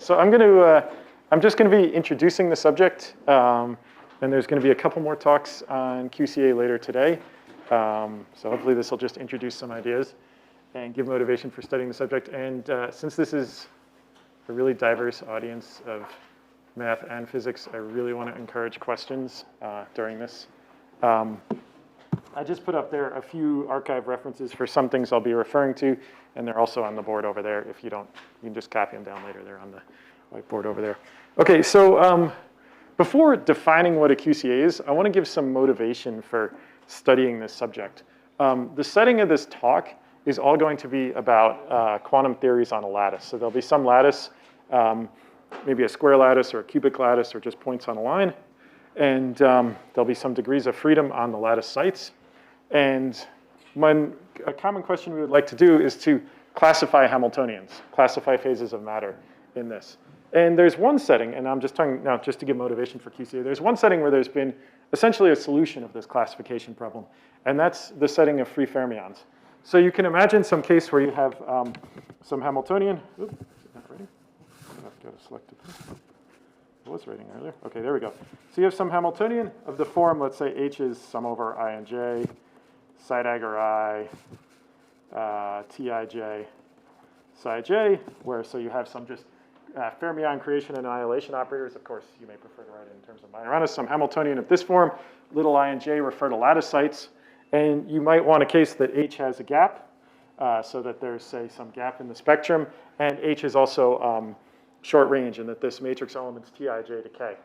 So I'm just going to be introducing the subject, and there's going to be a couple more talks on QCA later today. So hopefully this will just introduce some ideas and give motivation for studying the subject. And since this is a really diverse audience of math and physics, I really want to encourage questions during this. I just put up there a few archive references for some things I'll be referring to, and they're also on the board over there. If you don't, you can just copy them down later. They're on the whiteboard over there. Okay, so before defining what a QCA is, I want to give some motivation for studying this subject. The setting of this talk is all going to be about quantum theories on a lattice. So there'll be some lattice, maybe a square lattice or a cubic lattice or just points on a line. And there'll be some degrees of freedom on the lattice sites. And a common question we would like to do is to classify Hamiltonians, classify phases of matter in this. And there's one setting, and I'm just talking now just to give motivation for QCA, there's one setting where there's been essentially a solution of this classification problem, and that's the setting of free fermions. So you can imagine some case where you have some Hamiltonian. Oops, not writing. I've got to select it. It was writing earlier. Okay, there we go. So you have some Hamiltonian of the form, let's say H is sum over I and J, psi dagger I, Tij, psi j, where so you have some just fermion creation and annihilation operators. Of course, you may prefer to write it in terms of Majorana. Some Hamiltonian of this form, little I and j refer to lattice sites. And you might want a case that H has a gap, so that there's, say, some gap in the spectrum. And H is also short range, and that this matrix element's Tij to k.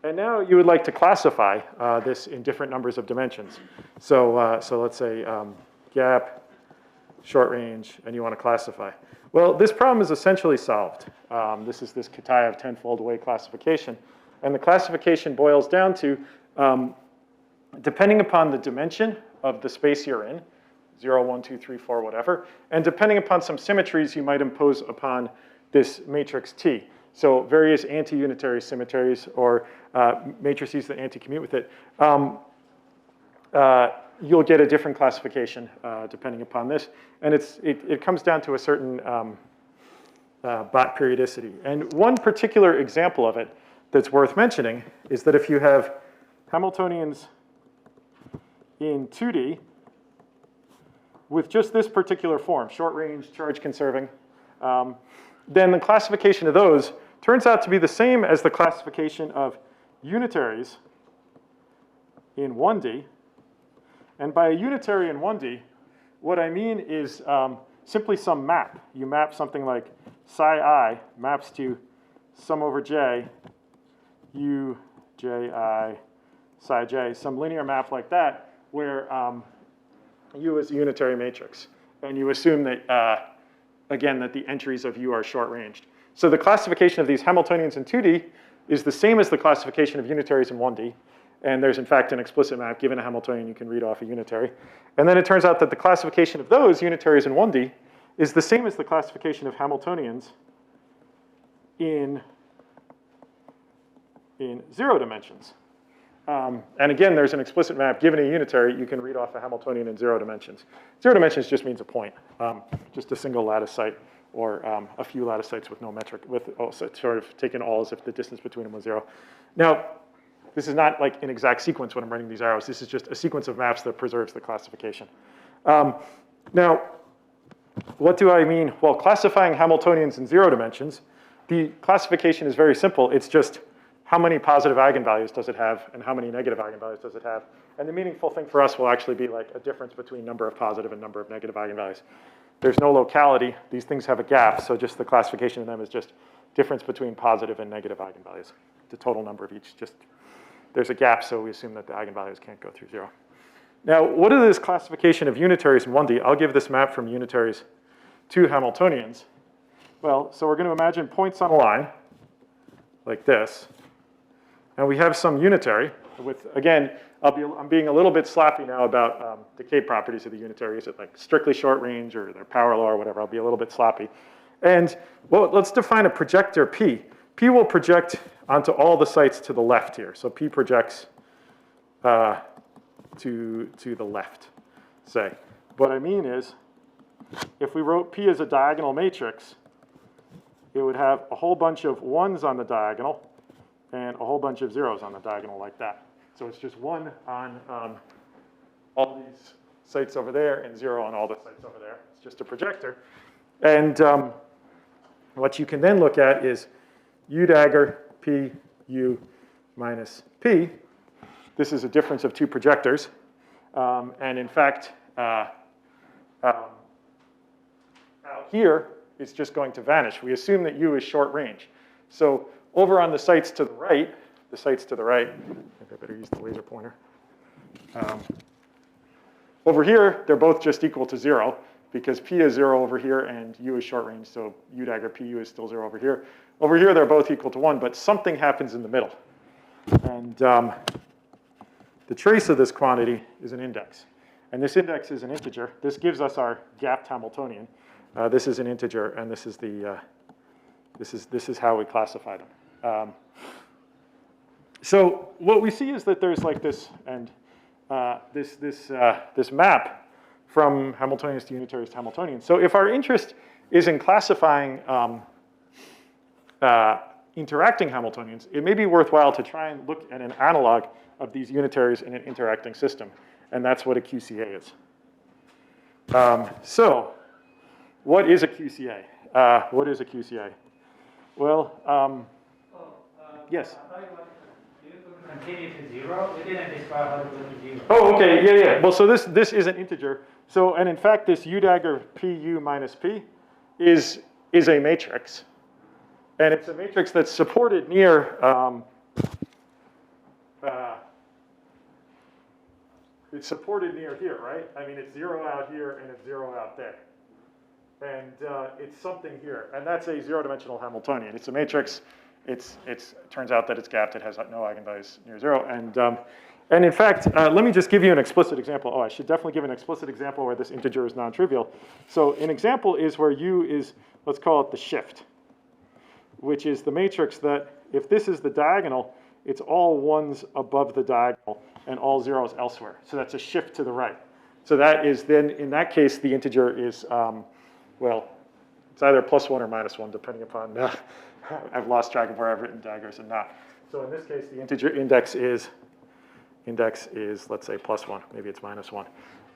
And now you would like to classify this in different numbers of dimensions. So, so let's say gap, short range, and you want to classify. Well, this problem is essentially solved. This is this Kitaev tenfold way classification. And the classification boils down to, depending upon the dimension of the space you're in, 0, 1, 2, 3, 4, whatever, and depending upon some symmetries you might impose upon this matrix T. So various anti-unitary symmetries or matrices that anti-commute with it, you'll get a different classification depending upon this. And it comes down to a certain Bott periodicity. And one particular example of it that's worth mentioning is that if you have Hamiltonians in 2D with just this particular form, short range, charge conserving, then the classification of those turns out to be the same as the classification of unitaries in 1D. And by a unitary in 1D, what I mean is simply some map. You map something like psi I maps to sum over j, u, j, I, psi j, some linear map like that, where U is a unitary matrix. And you assume that, again, that the entries of U are short-ranged. So the classification of these Hamiltonians in 2D is the same as the classification of unitaries in 1D. And there's, in fact, an explicit map. Given a Hamiltonian, you can read off a unitary. And then it turns out that the classification of those unitaries in 1D is the same as the classification of Hamiltonians in 0 dimensions. And again, there's an explicit map. Given a unitary, you can read off a Hamiltonian in 0 dimensions. 0 dimensions just means a point, just a single lattice site, or a few lattice sites with no metric, with also sort of taken all as if the distance between them was 0. Now, this is not like an exact sequence when I'm writing these arrows. This is just a sequence of maps that preserves the classification. Now, what do I mean? Well, classifying Hamiltonians in 0 dimensions, the classification is very simple. It's just how many positive eigenvalues does it have and how many negative eigenvalues does it have. And the meaningful thing for us will actually be like a difference between number of positive and number of negative eigenvalues. There's no locality. These things have a gap, so just the classification of them is just difference between positive and negative eigenvalues. The total number of each, just there's a gap, so we assume that the eigenvalues can't go through 0. Now, what is this classification of unitaries in 1D? I'll give this map from unitaries to Hamiltonians. Well, so we're going to imagine points on a line like this. And we have some unitary with, again, I'm being a little bit sloppy now about decay properties of the unitary. Is it like strictly short range or they're power law or whatever? I'll be a little bit sloppy. And well, let's define a projector P. P will project onto all the sites to the left here. So P projects to the left, say. What I mean is, if we wrote P as a diagonal matrix, it would have a whole bunch of 1s on the diagonal and a whole bunch of 0s on the diagonal like that. So it's just 1 on all these sites over there and 0 on all the sites over there. It's just a projector. And what you can then look at is U dagger P U minus P. This is a difference of two projectors. And in fact, out here, it's just going to vanish. We assume that U is short range. So over on the sites to the right, maybe I better use the laser pointer. Over here, they're both just equal to 0 because P is 0 over here and U is short range, so U dagger PU is still 0 over here. Over here, they're both equal to 1, but something happens in the middle. And the trace of this quantity is an index. And this index is an integer. This gives us our gapped Hamiltonian. This is an integer, and this is the this is how we classify them. So what we see is that there's like this and this map from Hamiltonians to Unitaries to Hamiltonians. So if our interest is in classifying interacting Hamiltonians, it may be worthwhile to try and look at an analog of these Unitaries in an interacting system, and that's what a QCA is. So what is a QCA? What is a QCA? Well, yes? Continue to 0? We didn't describe how to go to 0. Oh, okay, yeah. Well, so this is an integer. So, and in fact, this U dagger PU minus P is a matrix. And it's a matrix that's supported near, it's supported near here, right? I mean, it's 0 out here and it's 0 out there. And it's something here. And that's a 0-dimensional Hamiltonian. It's a matrix. It turns out that it's gapped. It has no eigenvalues near 0. And in fact, let me just give you an explicit example. Oh, I should definitely give an explicit example where this integer is non-trivial. So an example is where U is, let's call it the shift, which is the matrix that if this is the diagonal, it's all 1s above the diagonal and all 0s elsewhere. So that's a shift to the right. So that is then, in that case, the integer is, well, it's either +1 or -1, depending upon, I've lost track of where I've written daggers and not. So in this case, the integer index is, let's say, +1. Maybe it's -1.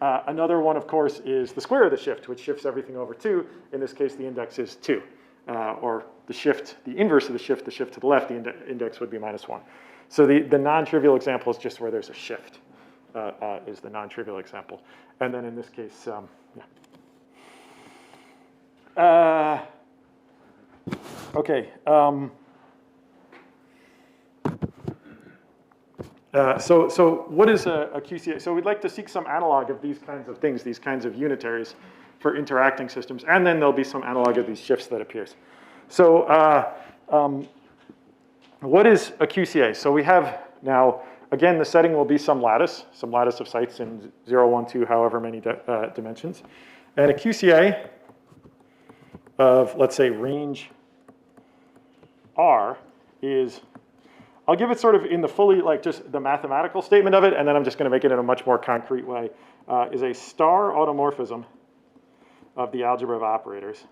Another one, of course, is the square of the shift, which shifts everything over 2. In this case, the index is 2. Or the shift, the inverse of the shift to the left, the index would be -1. So the non-trivial example is just where there's a shift, is the non-trivial example. And then in this case, yeah. Okay. So what is a QCA? So we'd like to seek some analog of these kinds of things, these kinds of unitaries for interacting systems, and then there'll be some analog of these shifts that appears. So what is a QCA? So we have now, again, the setting will be some lattice of sites in 0, 1, 2, however many dimensions. And a QCA of, let's say, range R is, I'll give it sort of in the fully, like just the mathematical statement of it, and then I'm just going to make it in a much more concrete way, is a star automorphism of the algebra of operators,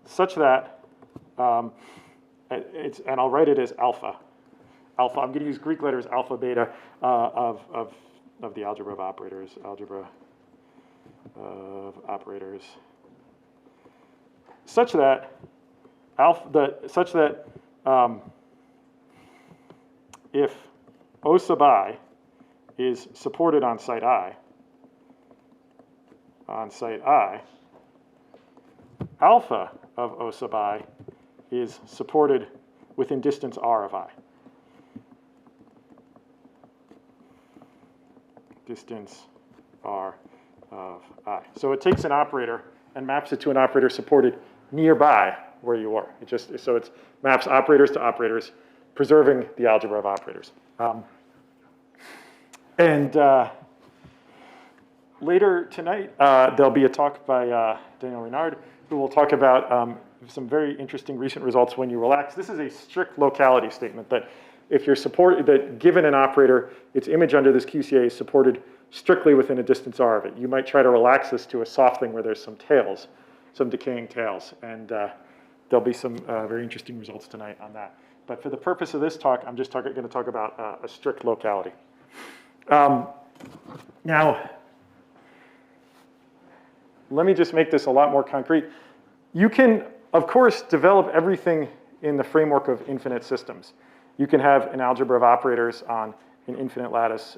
such that, and I'll write it as alpha. Alpha, I'm going to use Greek letters, alpha, beta, of the algebra of operators, such that if O sub I is supported on site I, alpha of O sub I is supported within distance R of I. Distance R of I. So it takes an operator and maps it to an operator supported nearby where you are. So it maps operators to operators, preserving the algebra of operators. Later tonight, there'll be a talk by Daniel Renard, who will talk about some very interesting recent results when you relax. This is a strict locality statement that if you're that given an operator, its image under this QCA is supported strictly within a distance R of it. You might try to relax this to a soft thing where there's some tails, some decaying tails. And there'll be some very interesting results tonight on that. But for the purpose of this talk, I'm just going to talk about a strict locality. Now, let me just make this a lot more concrete. You can, of course, develop everything in the framework of infinite systems. You can have an algebra of operators on an infinite lattice.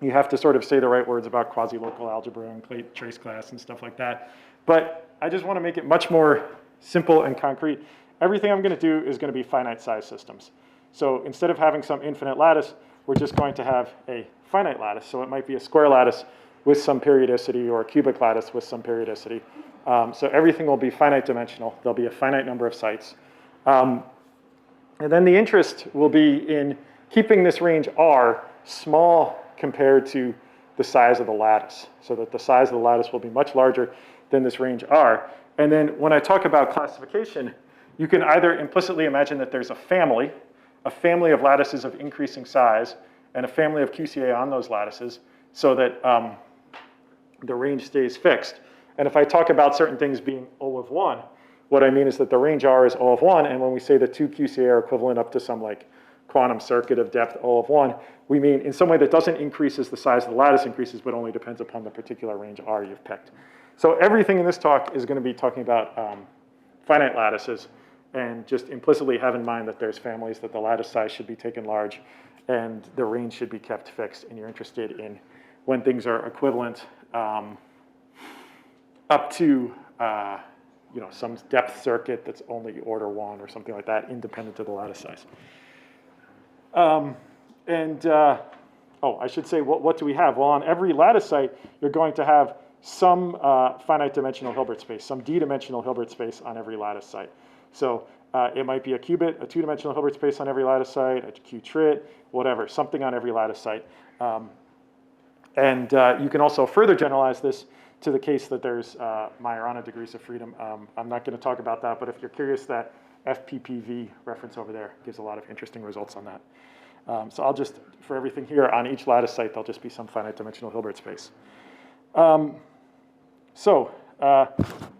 You have to sort of say the right words about quasi-local algebra and trace class and stuff like that. But I just want to make it much more simple and concrete. Everything I'm going to do is going to be finite size systems. So instead of having some infinite lattice, we're just going to have a finite lattice. So it might be a square lattice with some periodicity or a cubic lattice with some periodicity. So everything will be finite dimensional. There'll be a finite number of sites. And then the interest will be in keeping this range R small compared to the size of the lattice, so that the size of the lattice will be much larger than this range R. And then when I talk about classification, you can either implicitly imagine that there's a family of lattices of increasing size, and a family of QCA on those lattices, so that the range stays fixed. And if I talk about certain things being O of 1, what I mean is that the range R is O of 1, and when we say the two QCA are equivalent up to some like quantum circuit of depth O of 1, we mean in some way that doesn't increase as the size of the lattice increases, but only depends upon the particular range R you've picked. So everything in this talk is going to be talking about finite lattices, and just implicitly have in mind that there's families that the lattice size should be taken large, and the range should be kept fixed, and you're interested in when things are equivalent up to some depth circuit that's only order 1 or something like that, independent of the lattice size. I should say, what do we have? Well, on every lattice site, you're going to have some finite dimensional Hilbert space, some d-dimensional Hilbert space on every lattice site. So it might be a qubit, a 2-dimensional Hilbert space on every lattice site, a qtrit, whatever, something on every lattice site. You can also further generalize this to the case that there's Majorana degrees of freedom. I'm not going to talk about that, but if you're curious, that FPPV reference over there gives a lot of interesting results on that. So I'll just, for everything here, on each lattice site, there'll just be some finite dimensional Hilbert space. Let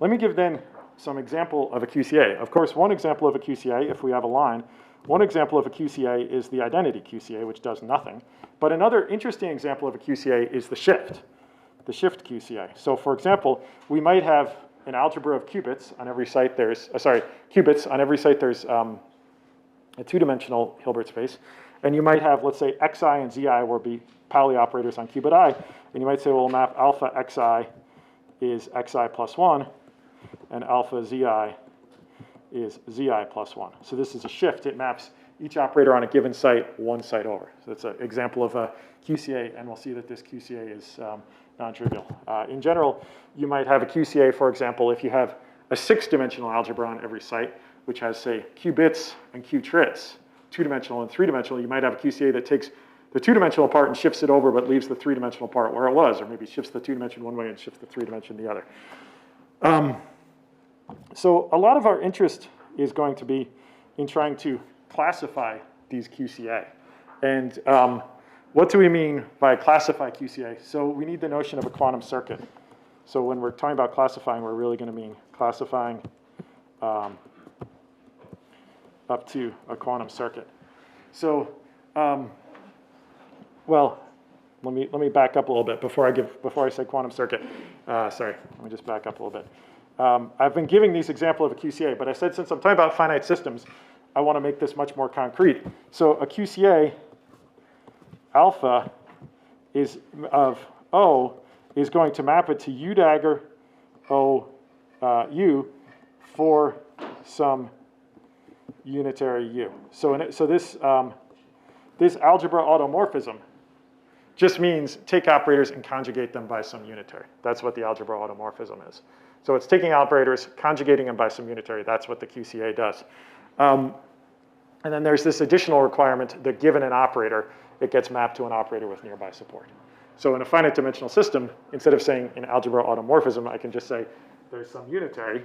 me give then some example of a QCA. Of course, one example of a QCA, if we have a line, one example of a QCA is the identity QCA, which does nothing. But another interesting example of a QCA is the shift QCA. So for example, we might have an algebra of qubits on every site. Qubits on every site there's a 2-dimensional Hilbert space. And you might have, let's say, xi and zi will be Pauli operators on qubit I. And you might say, well, map alpha xi is xi plus 1, and alpha zi is zi plus 1. So this is a shift. It maps each operator on a given site one site over. So that's an example of a QCA, and we'll see that this QCA is non-trivial. In general, you might have a QCA, for example, if you have a 6-dimensional algebra on every site, which has, say, qubits and qtrits, 2-dimensional and 3-dimensional. You might have a QCA that takes the 2-dimensional part and shifts it over, but leaves the 3-dimensional part where it was, or maybe shifts the 2-dimension one way and shifts the 3-dimension the other. So a lot of our interest is going to be in trying to classify these QCA. And what do we mean by classify QCA? So we need the notion of a quantum circuit. So when we're talking about classifying, we're really going to mean classifying up to a quantum circuit. So, well, let me back up a little bit before I say quantum circuit. Sorry, let me just back up a little bit. I've been giving these examples of a QCA, but I said since I'm talking about finite systems, I want to make this much more concrete. So a QCA alpha is of O is going to map it to U dagger O U for some unitary U. So this algebra automorphism just means take operators and conjugate them by some unitary. That's what the algebra automorphism is. So it's taking operators, conjugating them by some unitary. That's what the QCA does. And then there's this additional requirement that given an operator, it gets mapped to an operator with nearby support. So in a finite dimensional system, instead of saying in algebra automorphism, I can just say there's some unitary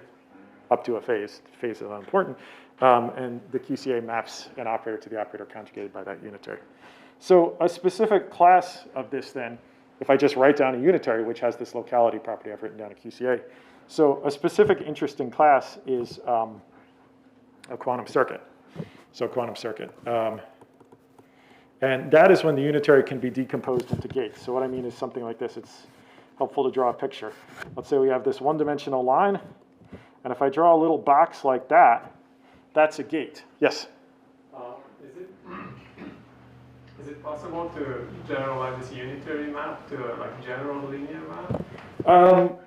up to a phase. Phase is unimportant. And the QCA maps an operator to the operator conjugated by that unitary. So a specific class of this then, if I just write down a unitary, which has this locality property, I've written down a QCA, So a specific interesting class is a quantum circuit. So quantum circuit. And that is when the unitary can be decomposed into gates. So what I mean is something like this. It's helpful to draw a picture. Let's say we have this one-dimensional line, and if I draw a little box like that, that's a gate. Yes? Is it possible to generalize this unitary map to a general linear map?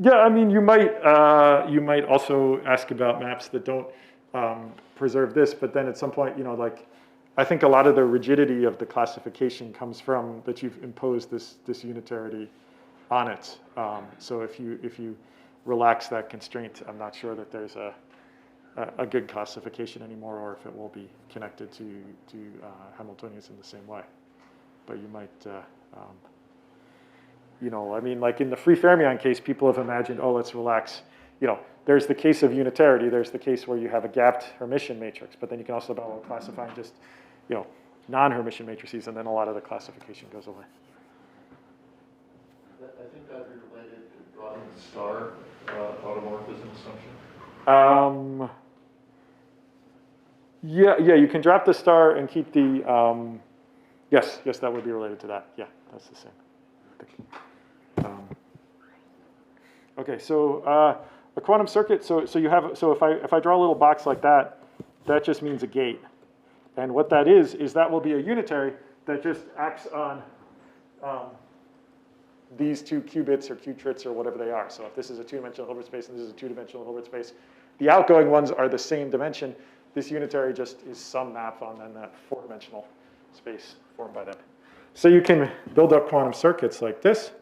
Yeah, I mean, you might also ask about maps that don't preserve this, but then at some point, I think a lot of the rigidity of the classification comes from that you've imposed this unitarity on it. So if you relax that constraint, I'm not sure that there's a good classification anymore, or if it will be connected to Hamiltonians in the same way. But you might, I mean, like in the free fermion case, people have imagined, oh, let's relax. There's the case of unitarity. There's the case where you have a gapped Hermitian matrix, but then you can also about classifying just, non-Hermitian matrices, and then a lot of the classification goes away. I think that would be related to drawing the star automorphism assumption. Yeah, you can drop the star and keep the, yes, that would be related to that. Yeah, that's the same. Okay, so a quantum circuit, so if I draw a little box like that, that just means a gate. And what that is that will be a unitary that just acts on these two qubits or qubits or whatever they are. So if this is a two-dimensional Hilbert space and this is a two-dimensional Hilbert space, the outgoing ones are the same dimension. This unitary just is some map on then that four-dimensional space formed by them. So you can build up quantum circuits like this.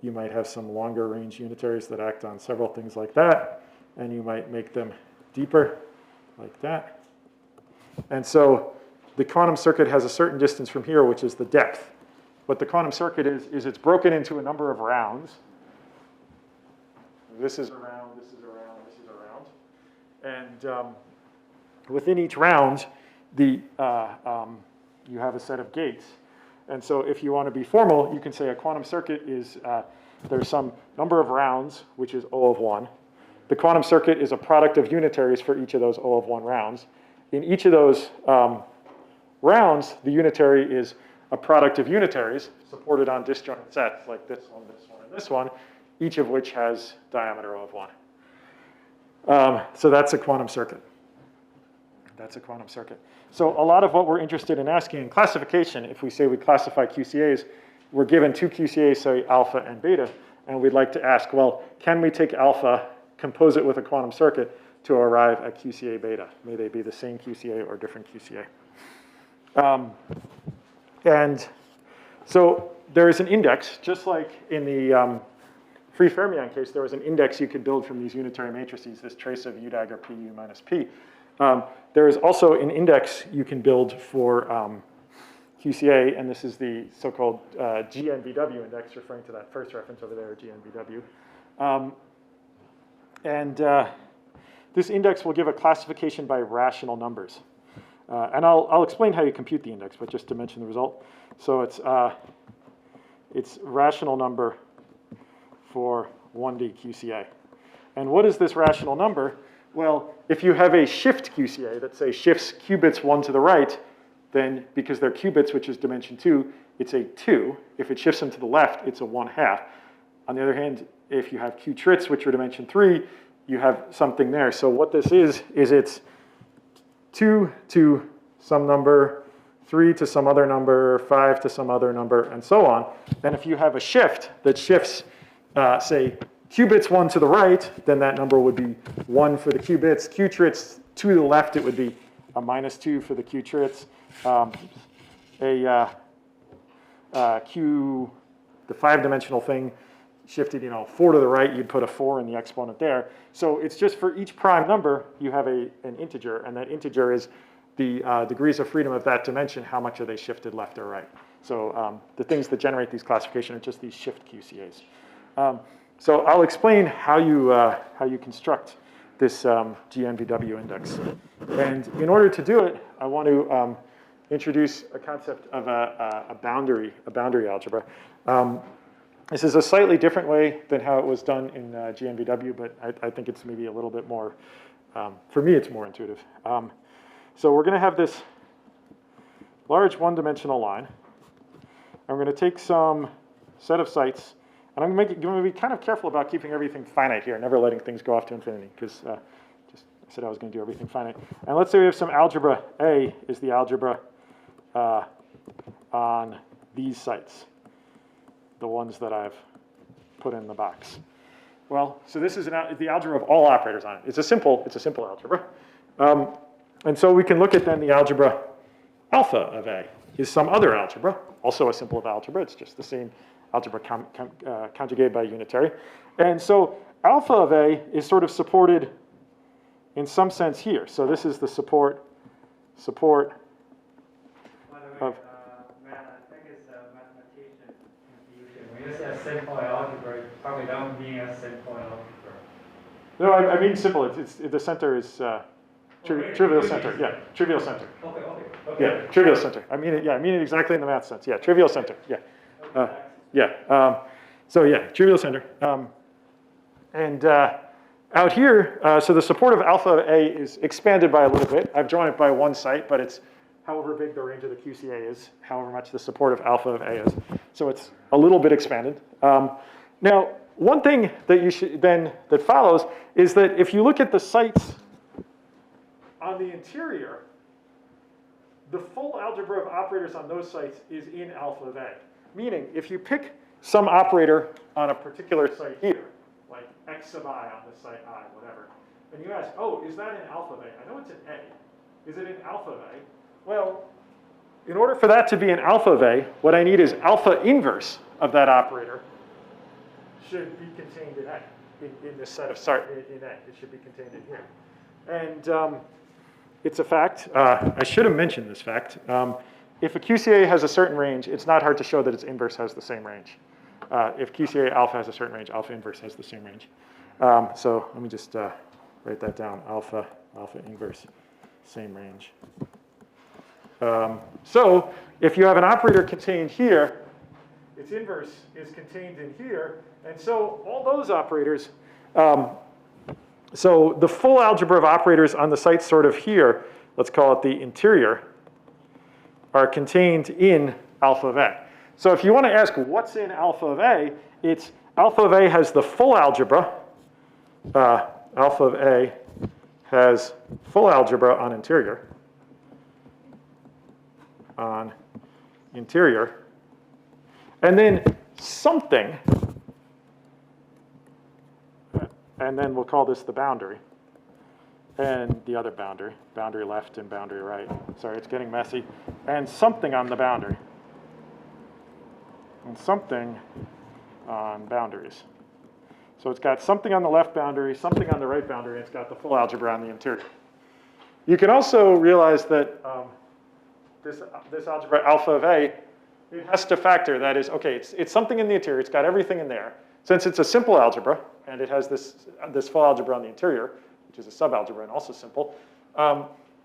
You might have some longer range unitaries that act on several things like that, and you might make them deeper like that. And so the quantum circuit has a certain distance from here, which is the depth. What the quantum circuit is it's broken into a number of rounds. This is a round, this is a round, this is a round. And within each round, you have a set of gates. And so if you want to be formal, you can say a quantum circuit is, there's some number of rounds, which is O of 1. The quantum circuit is a product of unitaries for each of those O of 1 rounds. In each of those rounds, the unitary is a product of unitaries supported on disjoint sets like this one, and this one, each of which has diameter O of 1. So that's a quantum circuit. That's a quantum circuit. So a lot of what we're interested in asking in classification, if we say we classify QCAs, we're given two QCAs, say alpha and beta, and we'd like to ask, well, can we take alpha, compose it with a quantum circuit to arrive at QCA beta? May they be the same QCA or different QCA? And so there is an index, just like in the free fermion case, there was an index you could build from these unitary matrices, this trace of U dagger PU minus P. There is also an index you can build for QCA, and this is the so-called Gnvw index, referring to that first reference over there, Gnvw. This index will give a classification by rational numbers. And I'll explain how you compute the index, but just to mention the result. So it's rational number for 1D QCA. And what is this rational number? Well, if you have a shift QCA that, say, shifts qubits one to the right, then because they're qubits, which is dimension 2, it's a 2. If it shifts them to the left, it's a 1/2. On the other hand, if you have qtrits, which are dimension 3, you have something there. So what this is it's 2 to some number, 3 to some other number, 5 to some other number, and so on. And if you have a shift that shifts, say, qubits 1 to the right, then that number would be 1 for the qubits. Qtrits to the left, it would be a -2 for the qtrits. The 5-dimensional thing shifted, 4 to the right, you'd put a 4 in the exponent there. So it's just for each prime number, you have an integer, and that integer is the degrees of freedom of that dimension, how much are they shifted left or right. So the things that generate these classifications are just these shift QCAs. So I'll explain how you construct this Gnvw index. And in order to do it, I want to introduce a concept of a boundary algebra. This is a slightly different way than how it was done in Gnvw, but I think it's maybe a little bit more, for me, it's more intuitive. So we're going to have this large one-dimensional line. I'm going to take some set of sites, and I'm going to be kind of careful about keeping everything finite here, never letting things go off to infinity, because I said I was going to do everything finite. And let's say we have some algebra. A is the algebra on these sites, the ones that I've put in the box. Well, so this is the algebra of all operators on it. It's a simple algebra. And so we can look at then the algebra alpha of A is some other algebra, also a simple of algebra. It's just the same algebra conjugated by unitary. And so alpha of A is sort of supported in some sense here. So this is the support By the way, of, Matt, I think it's a mathematician confusion. When you say simple algebra, you probably don't mean a simple algebra. no, I mean simple. It's the center is trivial center. Yeah, trivial center. Okay. Yeah, trivial center. I mean it exactly in the math sense. Yeah, trivial center. Yeah, yeah. So yeah, trivial center. And out here, so the support of alpha of A is expanded by a little bit. I've drawn it by one site, but it's however big the range of the QCA is, however much the support of alpha of A is. So it's a little bit expanded. Now, one thing that you should that follows is that if you look at the sites on the interior, the full algebra of operators on those sites is in alpha of A. Meaning, if you pick some operator on a particular site here, like x sub I on this site I, whatever, and you ask, oh, is that in alpha of A? I know it's in A. Is it in alpha of A? Well, in order for that to be in alpha of A, what I need is alpha inverse of that operator should be contained in A, in this set of in A. It should be contained in here. And it's a fact. I should have mentioned this fact. If a QCA has a certain range, it's not hard to show that its inverse has the same range. If QCA alpha has a certain range, alpha inverse has the same range. So let me just write that down. Alpha inverse, same range. So if you have an operator contained here, its inverse is contained in here. And so all those operators, so the full algebra of operators on the site sort of here, let's call it the interior, are contained in alpha of A. So if you want to ask what's in alpha of A, it's alpha of A has the full algebra. Alpha of A has full algebra on interior. And then something, and then we'll call this the boundary. And the other boundary, boundary left and boundary right. Sorry, it's getting messy. And something on the boundary. And something on boundaries. So it's got something on the left boundary, something on the right boundary, and it's got the full algebra on the interior. You can also realize that this algebra alpha of A, it has to factor, that is, okay, it's something in the interior, it's got everything in there. Since it's a simple algebra, and it has this full algebra on the interior, which is a subalgebra and also simple,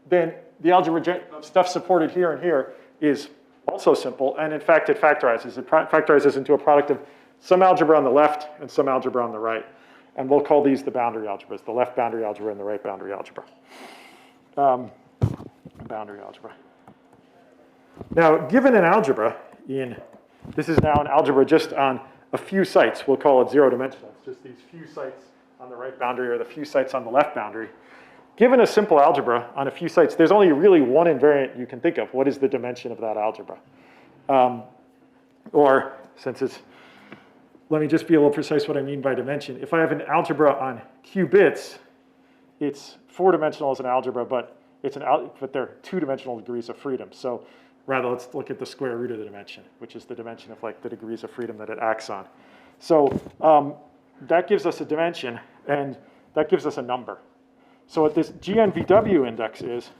then the algebra stuff supported here and here is also simple, and in fact it factorizes. It factorizes into a product of some algebra on the left and some algebra on the right. And we'll call these the boundary algebras, the left boundary algebra and the right boundary algebra. Boundary algebra. Now, given an algebra this is now an algebra just on a few sites. We'll call it zero dimensional. It's just these few sites on the right boundary or the few sites on the left boundary. Given a simple algebra on a few sites, there's only really one invariant you can think of. What is the dimension of that algebra? Or since it's, let me just be a little precise what I mean by dimension. If I have an algebra on q bits, it's four-dimensional as an algebra, but they're two-dimensional degrees of freedom. So rather, let's look at the square root of the dimension, which is the dimension of like the degrees of freedom that it acts on. So that gives us a dimension, and that gives us a number. So what this Gnvw index is,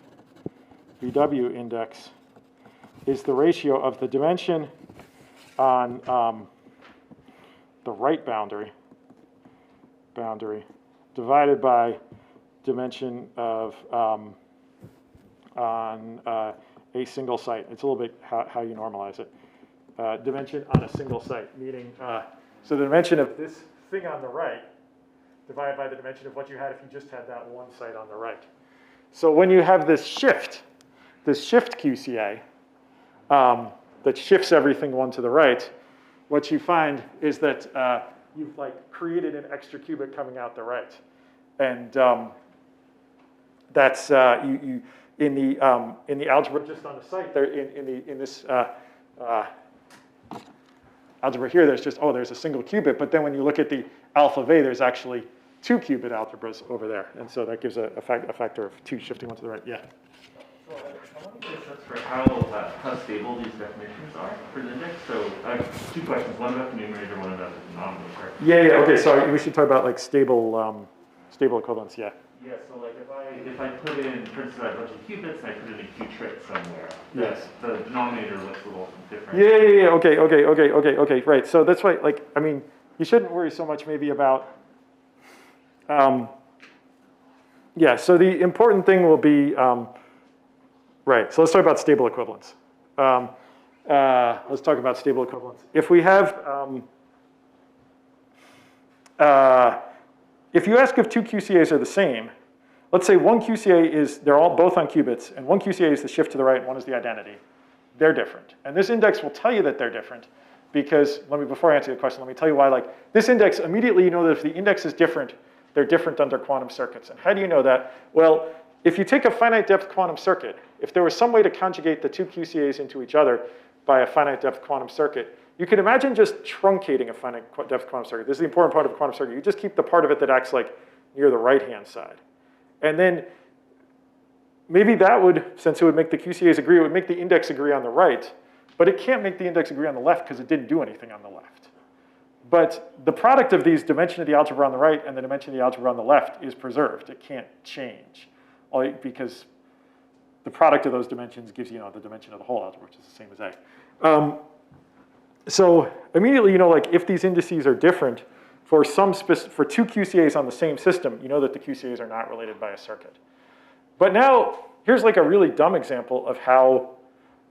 Vw index, is the ratio of the dimension on the right boundary divided by dimension of on a single site. It's a little bit how you normalize it. Dimension on a single site, meaning So the dimension of this thing on the right divided by the dimension of what you had if you just had that one site on the right. So when you have this shift QCA that shifts everything one to the right, what you find is that you've like created an extra qubit coming out the right, and that's in the algebra just on the site there in this algebra here. There's just there's a single qubit, but then when you look at the alpha of A, there's actually 2 qubit algebras over there, and so that gives a factor of 2 shifting one to the right. Yeah. So I want to get a sense for how stable these definitions are for the index. So I have 2 questions: one about the numerator, one about the denominator. Yeah. Okay. So we should talk about like stable equivalence. Yeah. Yeah. So like if I put in, for instance, I have a bunch of qubits and I put in a qtrit somewhere. Yes. The denominator looks a little different. Yeah. Okay. Right. So that's why, like, I mean, you shouldn't worry so much maybe about. Yeah. So the important thing will be. Right, so let's talk about stable equivalence. Let's talk about stable equivalence. If we have, if you ask if 2 QCAs are the same, let's say one QCA is, they're all both on qubits, and one QCA is the shift to the right, and one is the identity. They're different. And this index will tell you that they're different because, before I answer the question, let me tell you why. Like, this index, immediately you know that if the index is different, they're different under quantum circuits. And how do you know that? Well, if you take a finite depth quantum circuit, if there was some way to conjugate the 2 QCAs into each other by a finite depth quantum circuit, you could imagine just truncating a finite depth quantum circuit. This is the important part of a quantum circuit. You just keep the part of it that acts like near the right-hand side. And then maybe that would, since it would make the QCAs agree, it would make the index agree on the right, but it can't make the index agree on the left because it didn't do anything on the left. But the product of these dimension of the algebra on the right and the dimension of the algebra on the left is preserved. It can't change. Because the product of those dimensions gives you the dimension of the whole algebra, which is the same as A. So immediately, like if these indices are different for 2 QCAs on the same system, you know that the QCAs are not related by a circuit. But now, here's like a really dumb example of how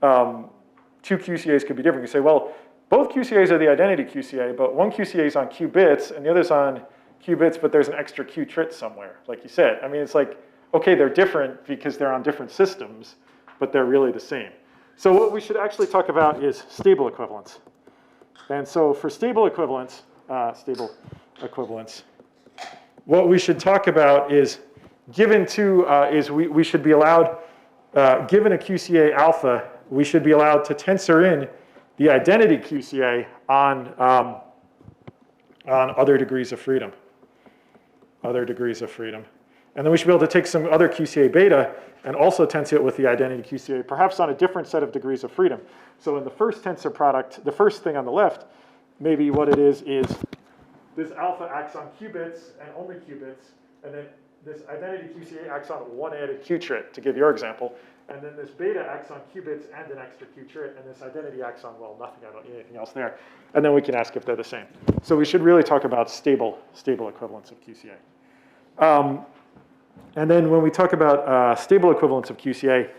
2 QCAs could be different. You say, well, both QCAs are the identity QCA, but one QCA is on qubits and the other's on qubits, but there's an extra qtrit somewhere, like you said. I mean, it's like, okay, they're different because they're on different systems, but they're really the same. So what we should actually talk about is stable equivalence. And so for stable equivalence, what we should talk about is we should be allowed, given a QCA alpha, we should be allowed to tensor in the identity QCA on other degrees of freedom. And then we should be able to take some other QCA beta and also tensor it with the identity QCA, perhaps on a different set of degrees of freedom. So in the first tensor product, the first thing on the left, maybe what it is this alpha acts on qubits and only qubits, and then this identity QCA acts on one added qtrit, to give your example, and then this beta acts on qubits and an extra qtrit, and this identity acts on, well, nothing, I don't need anything else there. And then we can ask if they're the same. So we should really talk about stable equivalence of QCA. And then when we talk about stable equivalence of QCA,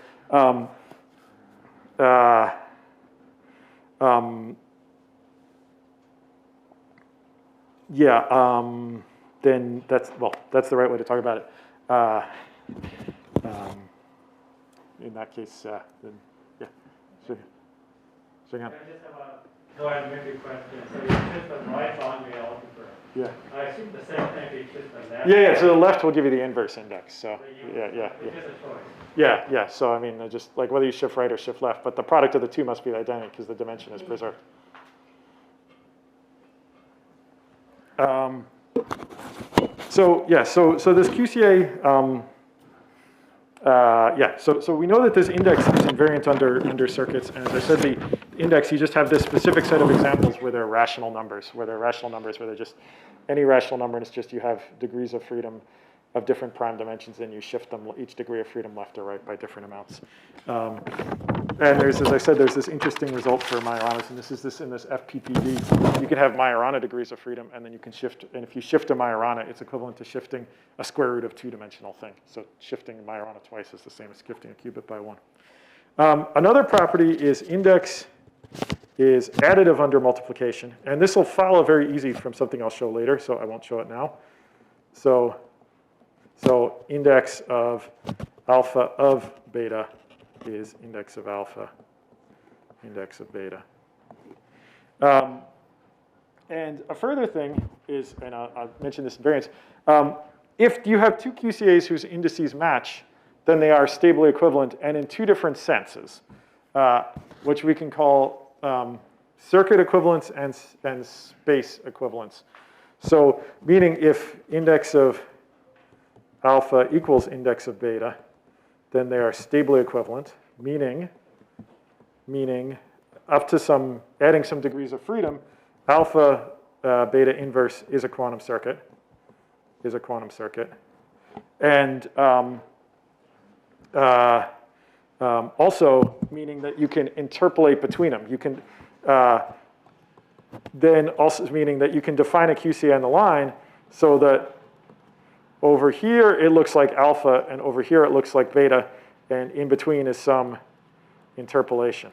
then that's the right way to talk about it. In that case, then yeah. So hang on. I just have a maybe question. So it's just a right boundary algebra. Yeah. I assume the same thing is just the left. Yeah. So the left will give you the inverse index. So yeah. It's just a choice. Yeah. So I mean, just like whether you shift right or shift left, but the product of the two must be identity because the dimension is preserved. So this QCA. So we know that this index is invariant under circuits, and as I said, the index, you just have this specific set of examples where they're rational numbers, where they're just any rational number, and it's just you have degrees of freedom of different prime dimensions, and you shift them, each degree of freedom left or right by different amounts. And there's, as I said, there's this interesting result for Majoranas, and this is in this FPPD. You can have Majorana degrees of freedom, and then you can shift, and if you shift a Majorana, it's equivalent to shifting a square root of two-dimensional thing. So shifting Majorana twice is the same as shifting a qubit by one. Another property is index is additive under multiplication. And this will follow very easy from something I'll show later, so I won't show it now. So index of alpha of beta is index of alpha, index of beta. And a further thing is, and I'll mention this in variance, if you have two QCAs whose indices match, then they are stably equivalent and in two different senses, which we can call circuit equivalence and space equivalence. So meaning if index of alpha equals index of beta, then they are stably equivalent, meaning up to adding some degrees of freedom, alpha beta inverse is a quantum circuit, And also meaning that you can interpolate between them. You can then also meaning that you can define a QCA on the line so that over here it looks like alpha and over here it looks like beta, and in between is some interpolation.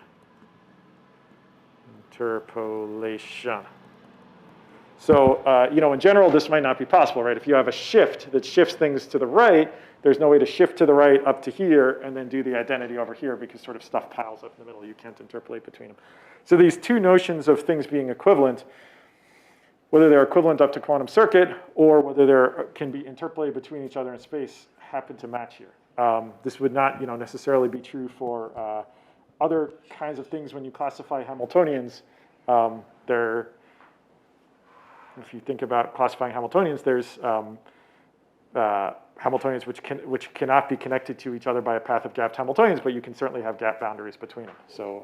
So, in general, this might not be possible, right? If you have a shift that shifts things to the right, there's no way to shift to the right up to here and then do the identity over here because sort of stuff piles up in the middle. You can't interpolate between them. So these two notions of things being equivalent, whether they're equivalent up to quantum circuit or whether they can be interpolated between each other in space, happen to match here. This would not, necessarily be true for other kinds of things when you classify Hamiltonians. If you think about classifying Hamiltonians, there's Hamiltonians which cannot be connected to each other by a path of gapped Hamiltonians, but you can certainly have gap boundaries between them. So,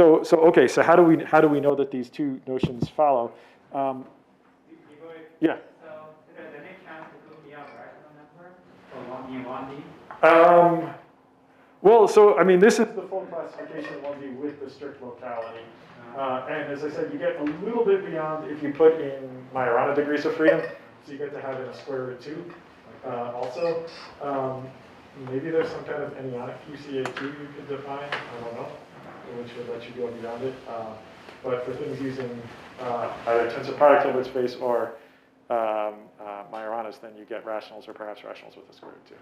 okay. So how do we know that these two notions follow? Yeah. So the next chance it will be a rational number, so 1D, 1D. Well, so I mean, this is the full classification 1D with the strict locality. And as I said, you get a little bit beyond if you put in Majorana degrees of freedom. So you get to have it a square root 2 also. Maybe there's some kind of anyonic QCA2 you could define. I don't know, which would let you go beyond it. But for things using either tensor product Hilbert space or Majoranas, then you get rationals or perhaps rationals with a square root 2.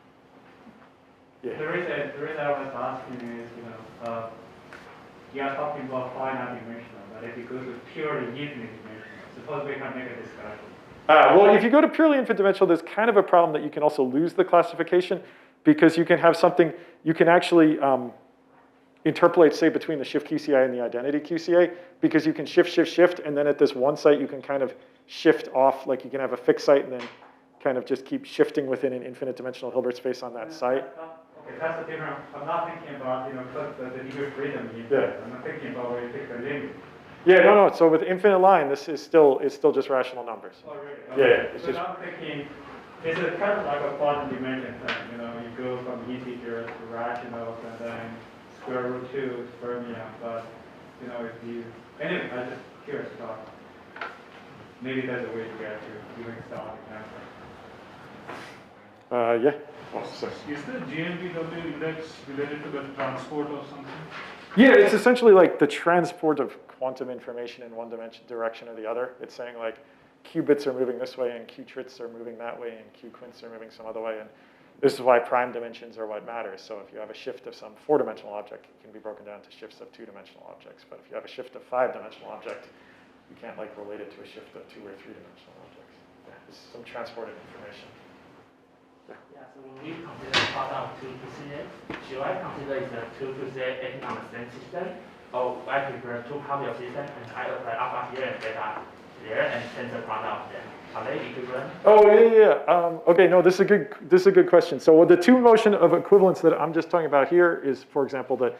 Yeah. The reason I was asking is, you are talking about finite dimensional, but if you go to purely infinite dimensional, suppose we can make a discussion. Well, if you go to purely infinite dimensional, there's kind of a problem that you can also lose the classification because you can have something, you can actually interpolate, say, between the shift QCI and the identity QCA, because you can shift, and then at this one site you can kind of shift off, like you can have a fixed site and then kind of just keep shifting within an infinite dimensional Hilbert space on that site. Okay, that's the difference. I'm not thinking about, the degree of freedom. Yeah. I'm not thinking about where you take the limit. Yeah, no. So with infinite line, this is still just rational numbers. Oh, really? Yeah. It's just, I'm thinking, it's a kind of like a quantum dimension thing. You go from integers to rationals and then square root 2 is fermion. But if you anyway, I'm just curious about. Maybe there's a way to get to even start example. Yeah. Is the Gnvw index related to the transport or something? Yeah, it's essentially like the transport of quantum information in one direction or the other. It's saying like qubits are moving this way and qtrits are moving that way and qquints are moving some other way. And this is why prime dimensions are what matters. So if you have a shift of some 4-dimensional object, it can be broken down to shifts of 2-dimensional objects. But if you have a shift of 5-dimensional object, you can't like relate it to a shift of 2 or 3-dimensional objects. Yeah, it's some transported information. Yeah, so when we consider product of 2 QCA, should I consider it a 2 QCA acting on the same system? Or I prefer 2 copy of system and I apply alpha here and beta there and tensor product of them. Are they equivalent? Oh, yeah. Okay, no, this is a good question. So the two notion of equivalence that I'm just talking about here is, for example, that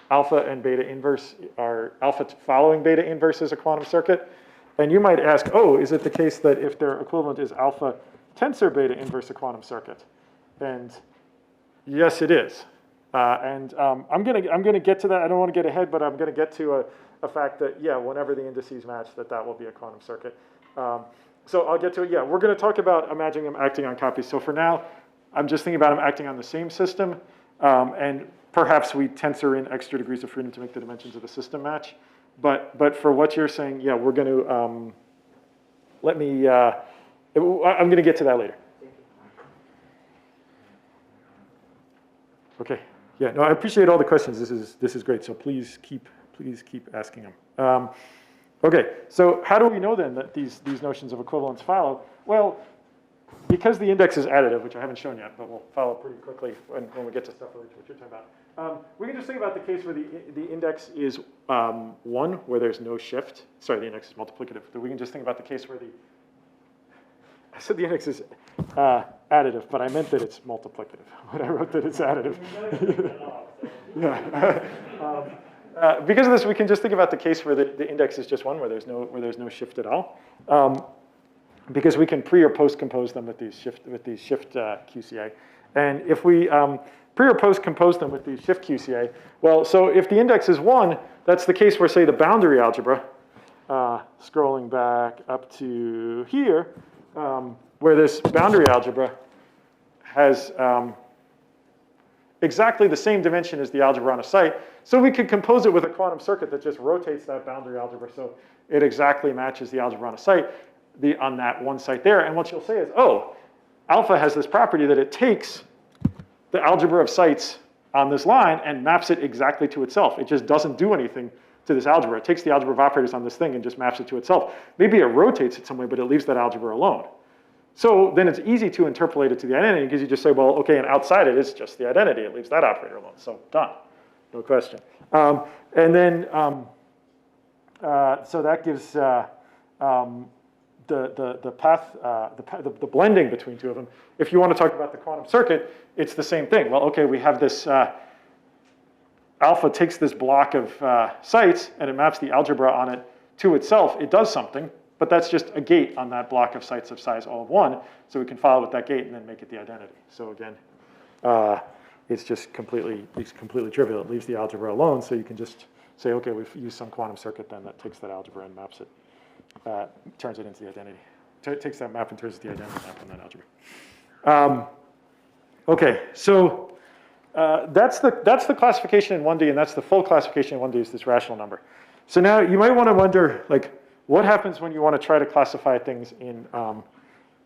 alpha and beta inverse are alpha following beta inverse is a quantum circuit. And you might ask, oh, is it the case that if they're equivalent is alpha tensor beta inverse a quantum circuit? And yes, it is. I'm gonna get to that. I don't want to get ahead, but I'm gonna get to a fact that yeah, whenever the indices match, that will be a quantum circuit. So I'll get to it. Yeah, we're gonna talk about imagining them acting on copies. So for now, I'm just thinking about them acting on the same system, and perhaps we tensor in extra degrees of freedom to make the dimensions of the system match. But for what you're saying, yeah, we're going to, I'm going to get to that later. Okay, yeah, no, I appreciate all the questions. This is great, so please keep asking them. Okay, so how do we know then that these notions of equivalence follow? Well, because the index is additive, which I haven't shown yet, but we'll follow pretty quickly when we get to stuff related to what you're talking about. We can just think about the case where the index is 1, where there's no shift. Sorry, the index is multiplicative. We can just think about the case where I said the index is additive, but I meant that it's multiplicative when I wrote that it's additive. Yeah. Because of this, we can just think about the case where the index is just 1, where there's no shift at all. Because we can pre or post compose them with these shift QCA. And if we pre or post compose them with these shift QCA, well, so if the index is 1, that's the case where, say, the boundary algebra, scrolling back up to here, where this boundary algebra has exactly the same dimension as the algebra on a site. So we could compose it with a quantum circuit that just rotates that boundary algebra so it exactly matches the algebra on a site on that one site there. And what you'll say is, oh, alpha has this property that it takes the algebra of sites on this line and maps it exactly to itself. It just doesn't do anything to this algebra. It takes the algebra of operators on this thing and just maps it to itself. Maybe it rotates it some way, but it leaves that algebra alone. So then it's easy to interpolate it to the identity because you just say, well, okay, and outside it is just the identity. It leaves that operator alone. So done, no question. And then, so that gives the path, the blending between two of them. If you want to talk about the quantum circuit, it's the same thing. Well, okay, we have this, alpha takes this block of sites and it maps the algebra on it to itself. It does something, but that's just a gate on that block of sites of size all of 1. So we can follow with that gate and then make it the identity. So again, it's just completely trivial. It leaves the algebra alone, so you can just say, okay, we've used some quantum circuit then that takes that algebra and maps it, turns it into the identity. Takes that map and turns it to the identity map on that algebra. Okay, so that's the classification in 1D, and that's the full classification in 1D is this rational number. So now you might want to wonder, like, what happens when you want to try to classify things in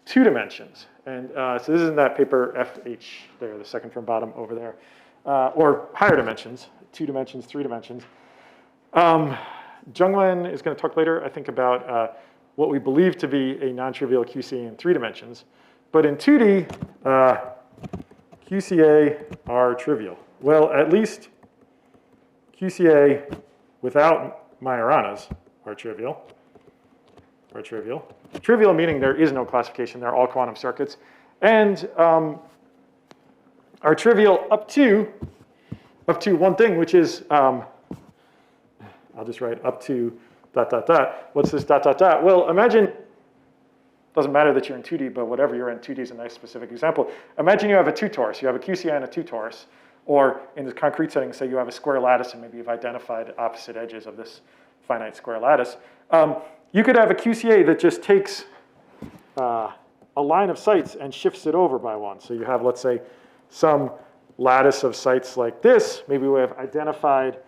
2 dimensions? And so this is in that paper FH there, the second from bottom over there, or higher dimensions, 2 dimensions, 3 dimensions. Jungwen is going to talk later, I think, about what we believe to be a non-trivial QCA in 3 dimensions. But in 2D, QCA are trivial. Well, at least QCA without Majoranas are trivial. Trivial meaning there is no classification. They're all quantum circuits. And are trivial up to one thing, which is, I'll just write up to ... What's this ... Well, imagine, doesn't matter that you're in 2D, but whatever you're in, 2D is a nice specific example. Imagine you have a 2 torus. You have a QCI and a 2 torus. Or in this concrete setting, say you have a square lattice and maybe you've identified opposite edges of this finite square lattice. You could have a QCA that just takes a line of sites and shifts it over by 1. So you have, let's say, some lattice of sites like this. Maybe we have identified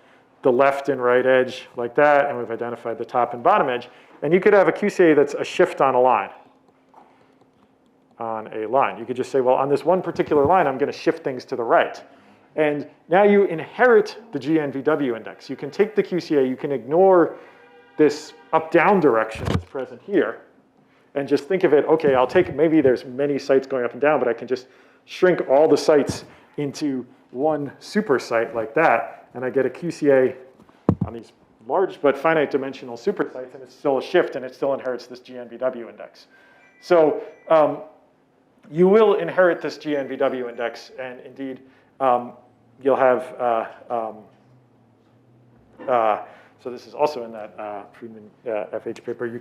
the left and right edge like that, and we've identified the top and bottom edge. And you could have a QCA that's a shift on a line. You could just say, well, on this one particular line, I'm going to shift things to the right. And now you inherit the Gnvw index. You can take the QCA, you can ignore this up-down direction that's present here, and just think of it, okay, I'll take, maybe there's many sites going up and down, but I can just shrink all the sites into one super site like that, and I get a QCA on these large but finite dimensional super sites, and it's still a shift, and it still inherits this Gnvw index. So you will inherit this Gnvw index, and indeed, you'll have, so this is also in that Friedman FH paper. You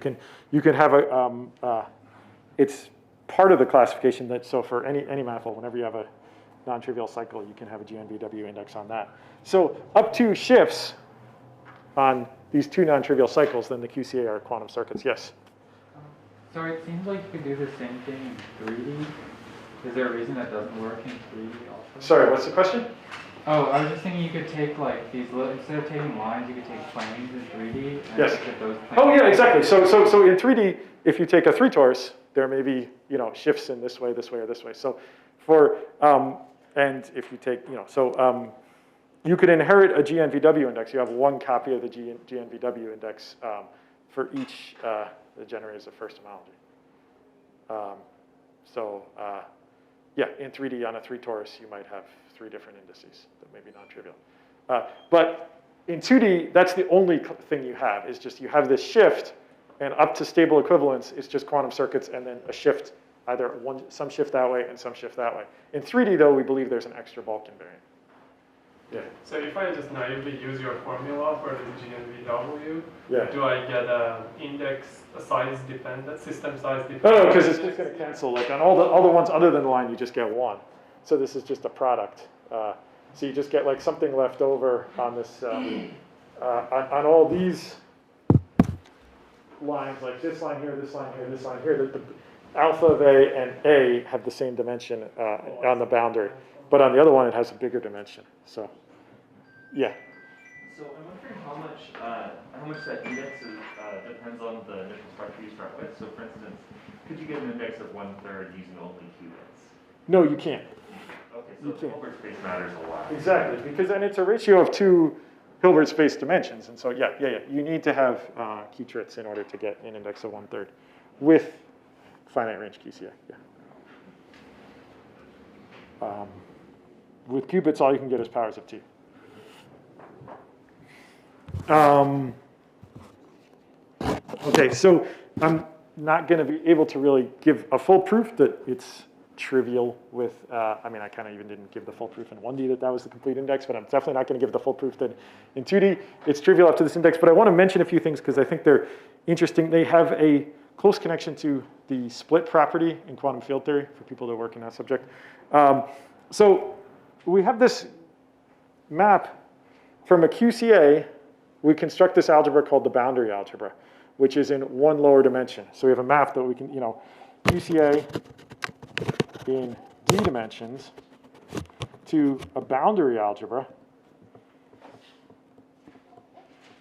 can have a, it's part of the classification that, so for any manifold, whenever you have a non-trivial cycle, you can have a Gnvw index on that. So up to shifts on these 2 non-trivial cycles, then the QCA are quantum circuits. Yes? So it seems like you could do the same thing in 3D Is there a reason that doesn't work in 3D also? Sorry, what's the question? Oh, I was just thinking you could take like these little, instead of taking lines, you could take planes in 3D. And Yes. look at those planes. Oh yeah, exactly. So in 3D, if you take a 3-torus, there may be shifts in this way, or this way. So for and if you take you could inherit a Gnvw index. You have one copy of the Gnvw index for each the generators of first homology. Yeah, in 3D on a 3-torus, you might have 3 different indices that may be non-trivial. But in 2D, that's the only thing you have, is just you have this shift, and up to stable equivalence is just quantum circuits and then a shift, either some shift that way and some shift that way. In 3D, though, we believe there's an extra bulk invariant. Yeah. So if I just naively use your formula for the Gnvw, Yeah. do I get a index, a size dependent, system size dependent? Oh, because it's just going to cancel. Like on all the ones other than the line, you just get 1. So this is just a product. So you just get like something left over on this on all these lines, like this line here, this line here, this line here. The alpha of A and A have the same dimension on the boundary, but on the other one it has a bigger dimension. So, yeah. So I'm wondering how much that index is, depends on the initial structure you start with. So for instance, could you get an index of 1/3 using only qubits? No, you can't. Okay, so the Hilbert space matters a lot. Exactly, because then it's a ratio of 2 Hilbert space dimensions, and so yeah. You need to have Q-trits in order to get an index of 1/3 with finite range QCA. Yeah. With qubits, all you can get is powers of 2. Okay, so I'm not going to be able to really give a full proof that it's trivial with, I mean, I kind of even didn't give the full proof in 1D that was the complete index, but I'm definitely not going to give the full proof that in 2D it's trivial up to this index. But I want to mention a few things because I think they're interesting. They have a close connection to the split property in quantum field theory for people that work in that subject. So we have this map from a QCA. We construct this algebra called the boundary algebra, which is in 1 lower dimension. So we have a map that we can, QCA in D dimensions to a boundary algebra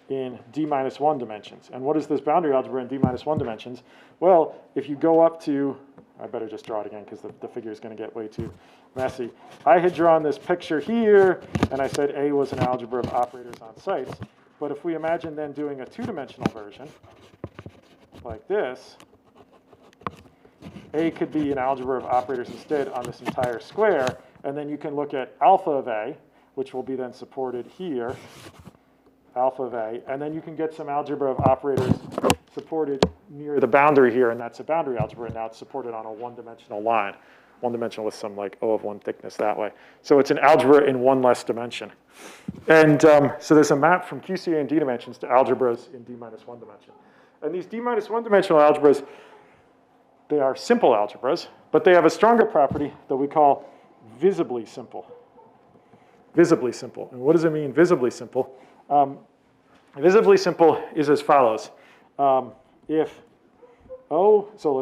in D-1 dimensions. And what is this boundary algebra in D-1 dimensions? Well, if you go up to, I better just draw it again because the figure is going to get way too messy. I had drawn this picture here, and I said A was an algebra of operators on sites. But if we imagine then doing a 2-dimensional version, like this, A could be an algebra of operators instead on this entire square, and then you can look at alpha of A, which will be then supported here, alpha of A, and then you can get some algebra of operators supported near the boundary here, and that's a boundary algebra, and now it's supported on a 1-dimensional line, 1-dimensional with some like O of 1 thickness that way. So it's an algebra in 1 less dimension. And so there's a map from QCA in D dimensions to algebras in D-1 dimension. And these D-1 dimensional algebras, they are simple algebras, but they have a stronger property that we call visibly simple. Visibly simple. And what does it mean, visibly simple? Visibly simple is as follows. If O, so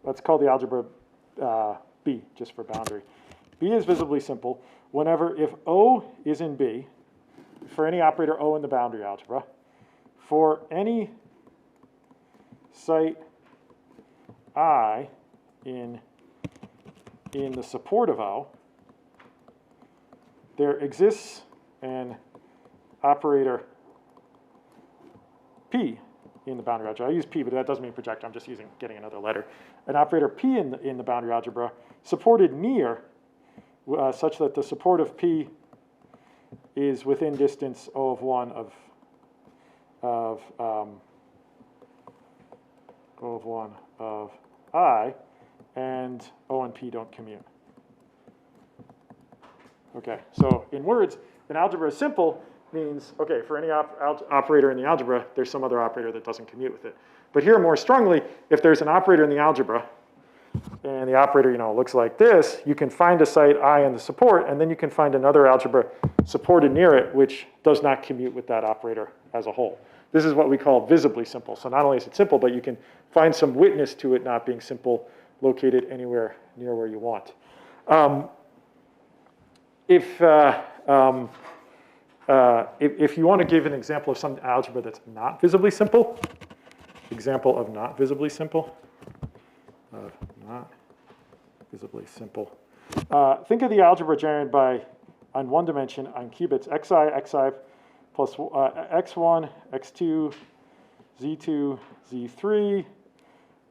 let's call the algebra B, just for boundary. B is visibly simple whenever if O is in B, for any operator O in the boundary algebra, for any site I in the support of O, there exists an operator P in the boundary algebra. I use P, but that doesn't mean projector. I'm just getting another letter. An operator P in the boundary algebra supported near such that the support of P is within distance O of 1 of O of 1 of I, and O and P don't commute. Okay, so in words, an algebra is simple means, okay, for any operator in the algebra, there's some other operator that doesn't commute with it. But here, more strongly, if there's an operator in the algebra, and the operator, looks like this, you can find a site I in the support, and then you can find another algebra supported near it, which does not commute with that operator as a whole. This is what we call visibly simple. So not only is it simple, but you can find some witness to it not being simple located anywhere near where you want. If you want to give an example of some algebra that's not visibly simple, example of not visibly simple, think of the algebra generated by, on one dimension, on qubits xi plus x1, x2, z2, z3,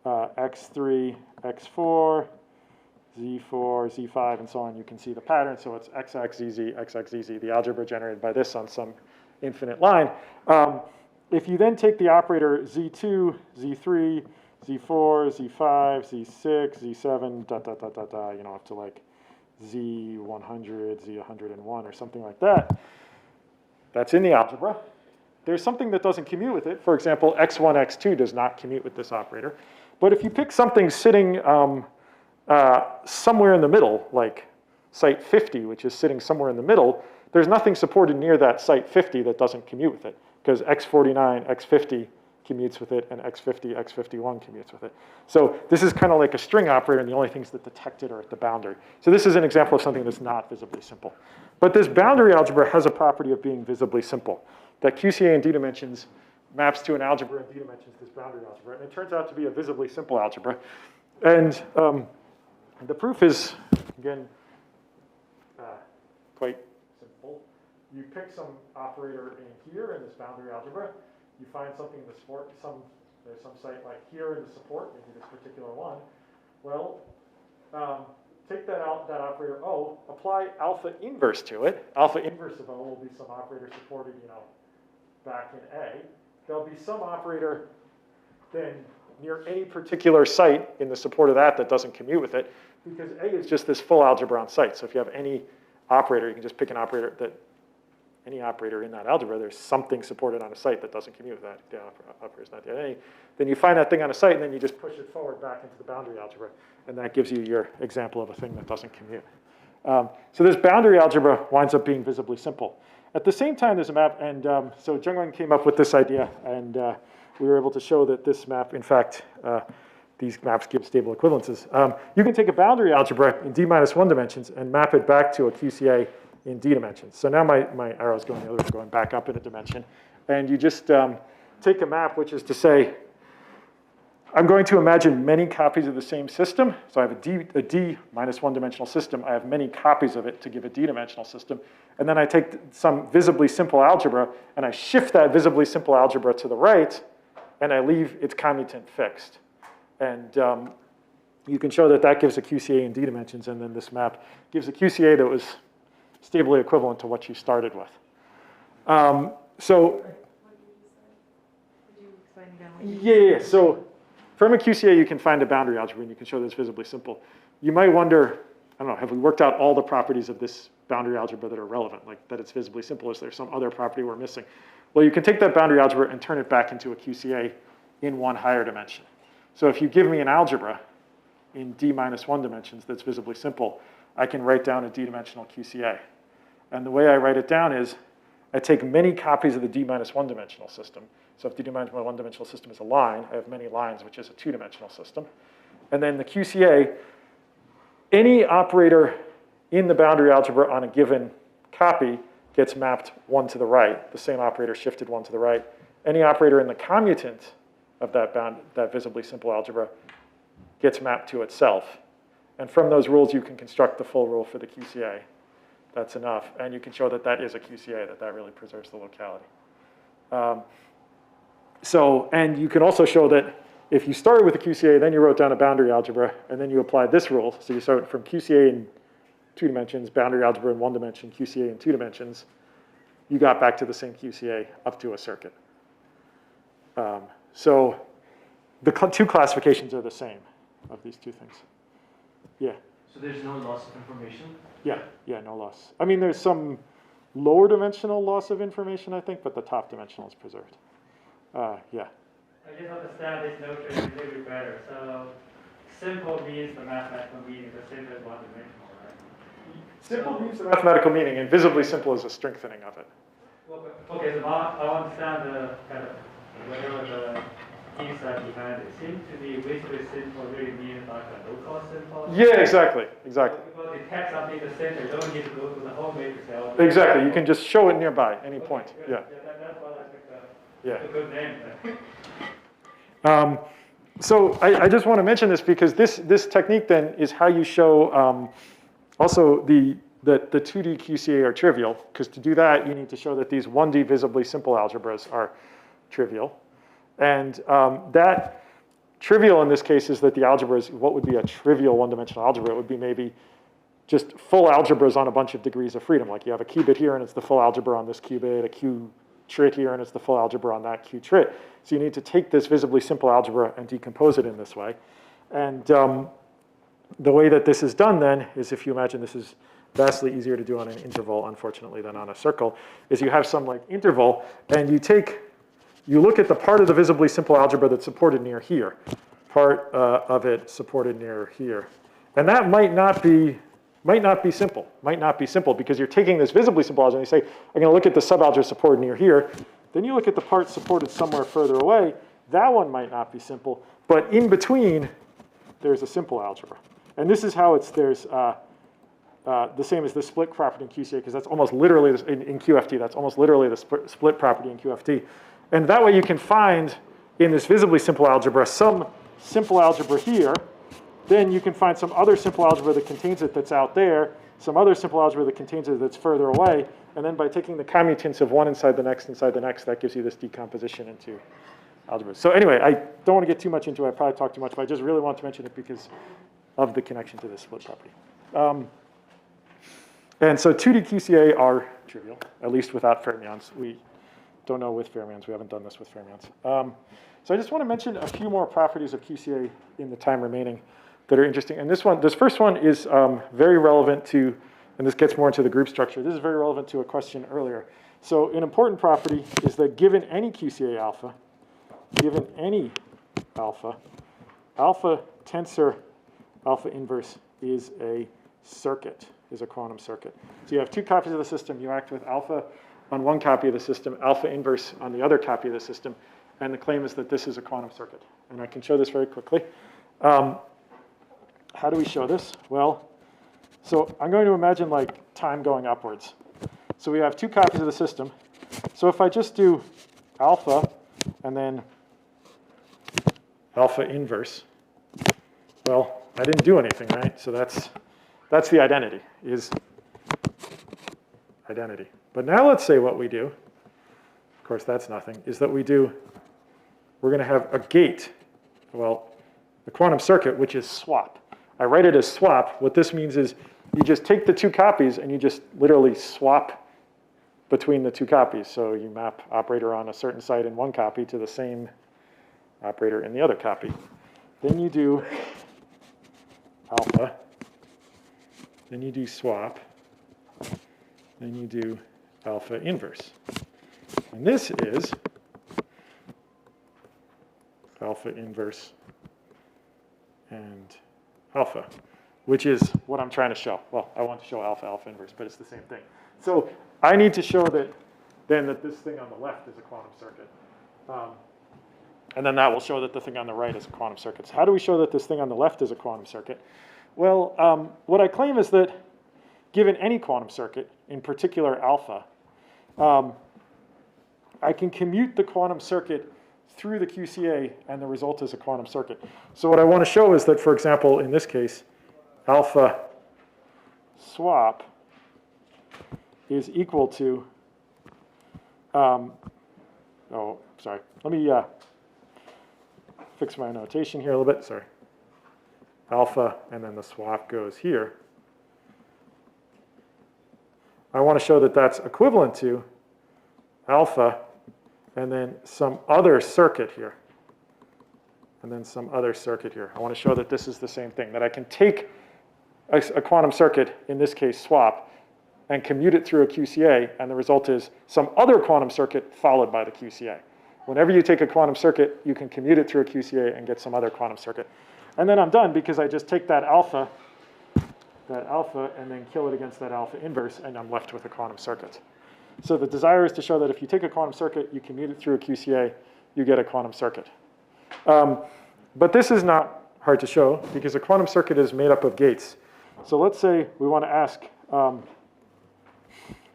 x3, x4, z4, z5, and so on. You can see the pattern. So it's xx, zz, xx, zz, the algebra generated by this on some infinite line. If you then take the operator z2, z3, z4, z5, z6, z7, up to like z100, z101, or something like that, that's in the algebra. There's something that doesn't commute with it. For example, x1, x2 does not commute with this operator. But if you pick something sitting somewhere in the middle, like site 50, which is sitting somewhere in the middle, there's nothing supported near that site 50 that doesn't commute with it, because x49, x50 commutes with it, and x50, x51 commutes with it. So this is kind of like a string operator, and the only things that detect it are at the boundary. So this is an example of something that's not visibly simple. But this boundary algebra has a property of being visibly simple, that QCA in d dimensions maps to an algebra in d dimensions, this boundary algebra, and it turns out to be a visibly simple algebra. And the proof is, again, quite simple. You pick some operator in here in this boundary algebra. You find something in the support, there's some site like here in the support, maybe this particular one. Well, take that operator O, apply alpha inverse to it. Alpha inverse of O will be some operator supported, back in A. There'll be some operator then near any particular site in the support of that doesn't commute with it, because A is just this full algebra on site. So if you have any operator, you can just pick an operator any operator in that algebra, there's something supported on a site that doesn't commute with that. The operator's not the any. Then you find that thing on a site, and then you just push it forward back into the boundary algebra, and that gives you your example of a thing that doesn't commute. So this boundary algebra winds up being visibly simple. At the same time, there's a map, and so Zhengwen came up with this idea, and we were able to show that this map, in fact, these maps give stable equivalences. You can take a boundary algebra in d-1 dimensions and map it back to a QCA in d dimensions. So now my arrow's going the other way, going back up in a dimension. And you just take a map, which is to say, I'm going to imagine many copies of the same system. So I have a d-1 dimensional system. I have many copies of it to give a d-dimensional system. And then I take some visibly simple algebra, and I shift that visibly simple algebra to the right, and I leave its commutant fixed. And you can show that that gives a QCA in d dimensions, and then this map gives a QCA that was stably equivalent to what you started with. So, yeah. So from a QCA, you can find a boundary algebra, and you can show that it's visibly simple. You might wonder, I don't know, have we worked out all the properties of this boundary algebra that are relevant, like that it's visibly simple? Is there some other property we're missing? Well, you can take that boundary algebra and turn it back into a QCA in one higher dimension. So if you give me an algebra in d-1 dimensions that's visibly simple, I can write down a d-dimensional QCA. And the way I write it down is I take many copies of the d-1 dimensional system. So if the d-1 dimensional system is a line, I have many lines, which is a two-dimensional system. And then the QCA, any operator in the boundary algebra on a given copy gets mapped one to the right, the same operator shifted one to the right. Any operator in the commutant of that visibly simple algebra gets mapped to itself. And from those rules, you can construct the full rule for the QCA. That's enough. And you can show that that is a QCA, that really preserves the locality. And you can also show that if you started with a QCA, then you wrote down a boundary algebra, and then you applied this rule. So you start from QCA in 2 dimensions, boundary algebra in 1 dimension, QCA in 2 dimensions. You got back to the same QCA up to a circuit. So the two classifications are the same of these two things. Yeah? So there's no loss of information? Yeah, no loss. I mean, there's some lower dimensional loss of information, I think, but the top dimensional is preserved. Yeah. I just understand this notion a little bit better. So simple means the mathematical meaning, the same as one-dimensional, right? Simple means the mathematical meaning, and visibly simple is a strengthening of it. Okay, so I understand the kind of whatever the insight behind it. Seems to be visibly simple really means like a low-cost simple. Yeah, exactly. Because it detect something in the center, you don't need to go to the whole matrix cell. Exactly. You can just show it nearby, any point. Good. Yeah. That's what I think Yeah. a good name. So I just want to mention this because this technique then is how you show also the 2D QCA are trivial, because to do that you need to show that these 1D visibly simple algebras are trivial. And that trivial in this case is that the algebra is what would be a trivial one-dimensional algebra. It would be maybe just full algebras on a bunch of degrees of freedom. Like you have a qubit here and it's the full algebra on this qubit, a q trit here and it's the full algebra on that q trit. So you need to take this visibly simple algebra and decompose it in this way. And the way that this is done then is, if you imagine this is vastly easier to do on an interval, unfortunately, than on a circle, is you have some like interval and you look at the part of the visibly simple algebra that's supported near here, part of it supported near here. And that might not be simple because you're taking this visibly simple algebra and you say, I'm going to look at the subalgebra supported near here. Then you look at the part supported somewhere further away. That one might not be simple, but in between, there's a simple algebra. And this is how there's the same as the split property in QCA, because that's almost literally, in QFT, that's almost literally the split property in QFT. And that way you can find in this visibly simple algebra some simple algebra here. Then you can find some other simple algebra that contains it that's out there, some other simple algebra that contains it that's further away. And then by taking the commutants of one inside the next, that gives you this decomposition into algebras. So anyway, I don't want to get too much into it. I probably talked too much, but I just really want to mention it because of the connection to this split property. And so 2D QCA are trivial, at least without fermions. We don't know with fermions. We haven't done this with fermions. So I just want to mention a few more properties of QCA in the time remaining that are interesting. And this first one is very relevant to, and this gets more into the group structure. This is very relevant to a question earlier. So an important property is that given any QCA alpha, given any alpha tensor alpha inverse is a circuit, is a quantum circuit. So you have two copies of the system. You act with alpha on one copy of the system, alpha inverse on the other copy of the system. And the claim is that this is a quantum circuit. And I can show this very quickly. How do we show this? Well, so I'm going to imagine like time going upwards. So we have two copies of the system. So if I just do alpha and then alpha inverse, well, I didn't do anything, right? So that's the identity, is identity. But now let's say what we do, of course that's nothing, is that we're going to have a gate, well, the quantum circuit, which is swap. I write it as swap. What this means is you just take the two copies and you just literally swap between the two copies. So you map operator on a certain site in one copy to the same operator in the other copy. Then you do alpha. Then you do swap. Then you do alpha inverse. And this is alpha inverse and alpha, which is what I'm trying to show. Well, I want to show alpha inverse, but it's the same thing. So I need to show that this thing on the left is a quantum circuit. And then that will show that the thing on the right is a quantum circuit. So how do we show that this thing on the left is a quantum circuit? Well, what I claim is that given any quantum circuit, in particular alpha, I can commute the quantum circuit through the QCA, and the result is a quantum circuit. So what I want to show is that, for example, in this case, alpha swap is equal to, oh, sorry. Let me fix my notation here a little bit. Sorry. Alpha, and then the swap goes here. I want to show that that's equivalent to alpha and then some other circuit here. And then some other circuit here. I want to show that this is the same thing, that I can take a quantum circuit, in this case swap, and commute it through a QCA, and the result is some other quantum circuit followed by the QCA. Whenever you take a quantum circuit, you can commute it through a QCA and get some other quantum circuit. And then I'm done because I just take that alpha, and then kill it against that alpha inverse, and I'm left with a quantum circuit. So the desire is to show that if you take a quantum circuit, you commute it through a QCA, you get a quantum circuit. But this is not hard to show because a quantum circuit is made up of gates. So let's say we want to ask,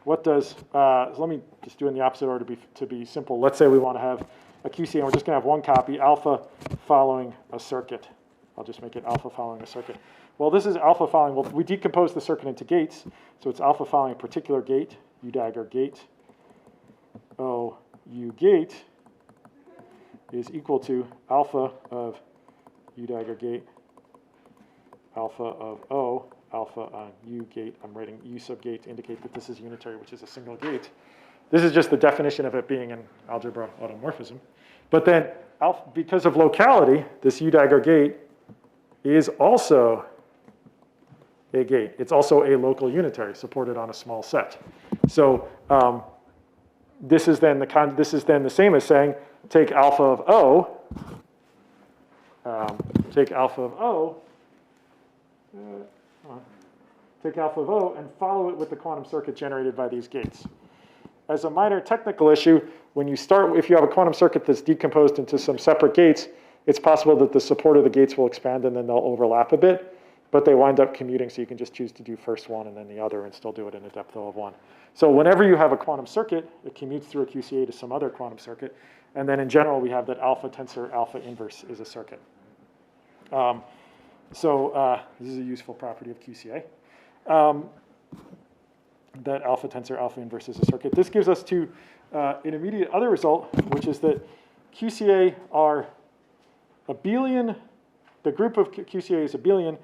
what does, so let me just do it in the opposite order to be simple. Let's say we want to have a QC, and we're just going to have one copy, alpha following a circuit. I'll just make it alpha following a circuit. Well, this is alpha following, well, we decompose the circuit into gates, so it's alpha following a particular gate, U dagger gate, O U gate is equal to alpha of U dagger gate, alpha of O, alpha on U gate. I'm writing U sub gate to indicate that this is unitary, which is a single gate. This is just the definition of it being an algebra automorphism. But then, because of locality, this U dagger gate is also a gate. It's also a local unitary supported on a small set. So this is then the same as saying take alpha of O, take alpha of O and follow it with the quantum circuit generated by these gates. As a minor technical issue, when you start, if you have a quantum circuit that's decomposed into some separate gates, it's possible that the support of the gates will expand and then they'll overlap a bit, but they wind up commuting, so you can just choose to do first one and then the other and still do it in a depth of 1. So whenever you have a quantum circuit, it commutes through a QCA to some other quantum circuit, and then in general we have that alpha tensor alpha inverse is a circuit. This is a useful property of QCA. That alpha tensor alpha inverse is a circuit. This gives us to an immediate other result, which is that QCA are abelian, the group of QCA is abelian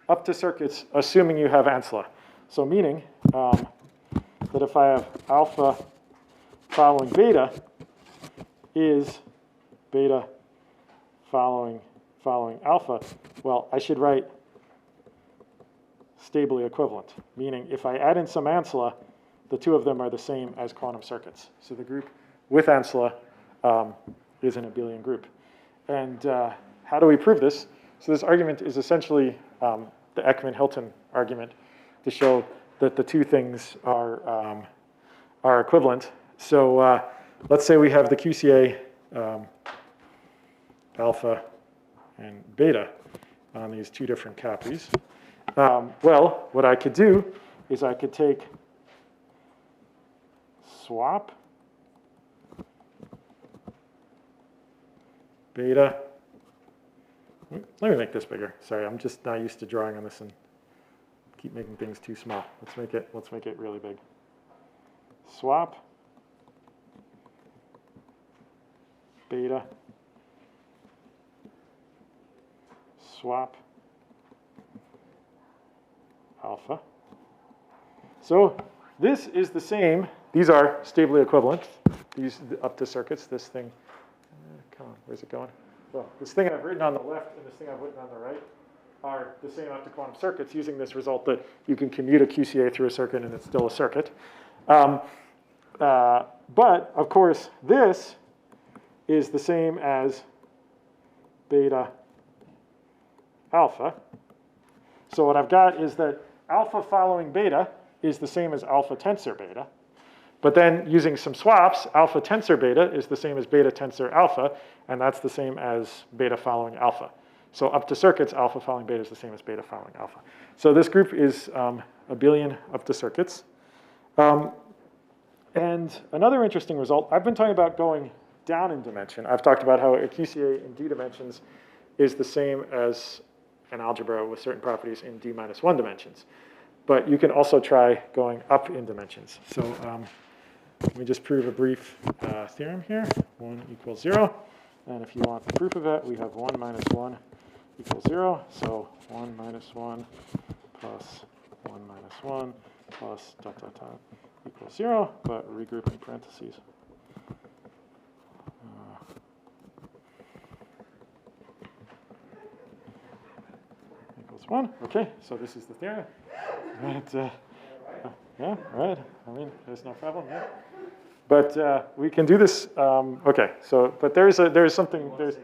up to circuits, assuming you have ancilla. So meaning that if I have alpha following beta is beta following alpha, well, I should write stably equivalent, meaning if I add in some ancilla, the two of them are the same as quantum circuits. So the group with ancilla is an abelian group. And how do we prove this? So this argument is essentially the Ekman-Hilton argument to show that the two things are equivalent. So let's say we have the QCA alpha and beta on these two different copies. Well, what I could do is I could take swap beta. Let me make this bigger. Sorry, I'm just not used to drawing on this and keep making things too small. Let's make it really big. Swap beta swap alpha. So this is the same. These are stably equivalent. These up to circuits. This thing, come on, where's it going? Well, this thing I've written on the left and this thing I've written on the right are the same up to quantum circuits using this result that you can commute a QCA through a circuit and it's still a circuit. But of course, this is the same as beta alpha. So what I've got is that alpha following beta is the same as alpha tensor beta. But then using some swaps, alpha tensor beta is the same as beta tensor alpha, and that's the same as beta following alpha. So up to circuits, alpha following beta is the same as beta following alpha. So this group is abelian up to circuits. And another interesting result, I've been talking about going down in dimension. I've talked about how a QCA in d dimensions is the same as an algebra with certain properties in d-1 dimensions. But you can also try going up in dimensions. So let me just prove a brief theorem here. 1 equals 0. And if you want the proof of it, we have 1 minus 1 equals 0. So 1 minus 1 plus 1 minus 1 plus dot, dot, dot equals 0, but regroup in parentheses. Equals 1. OK, so this is the theorem. But, yeah, right. I mean, there's no problem. Yeah. But we can do this. OK, so but there is something. There's.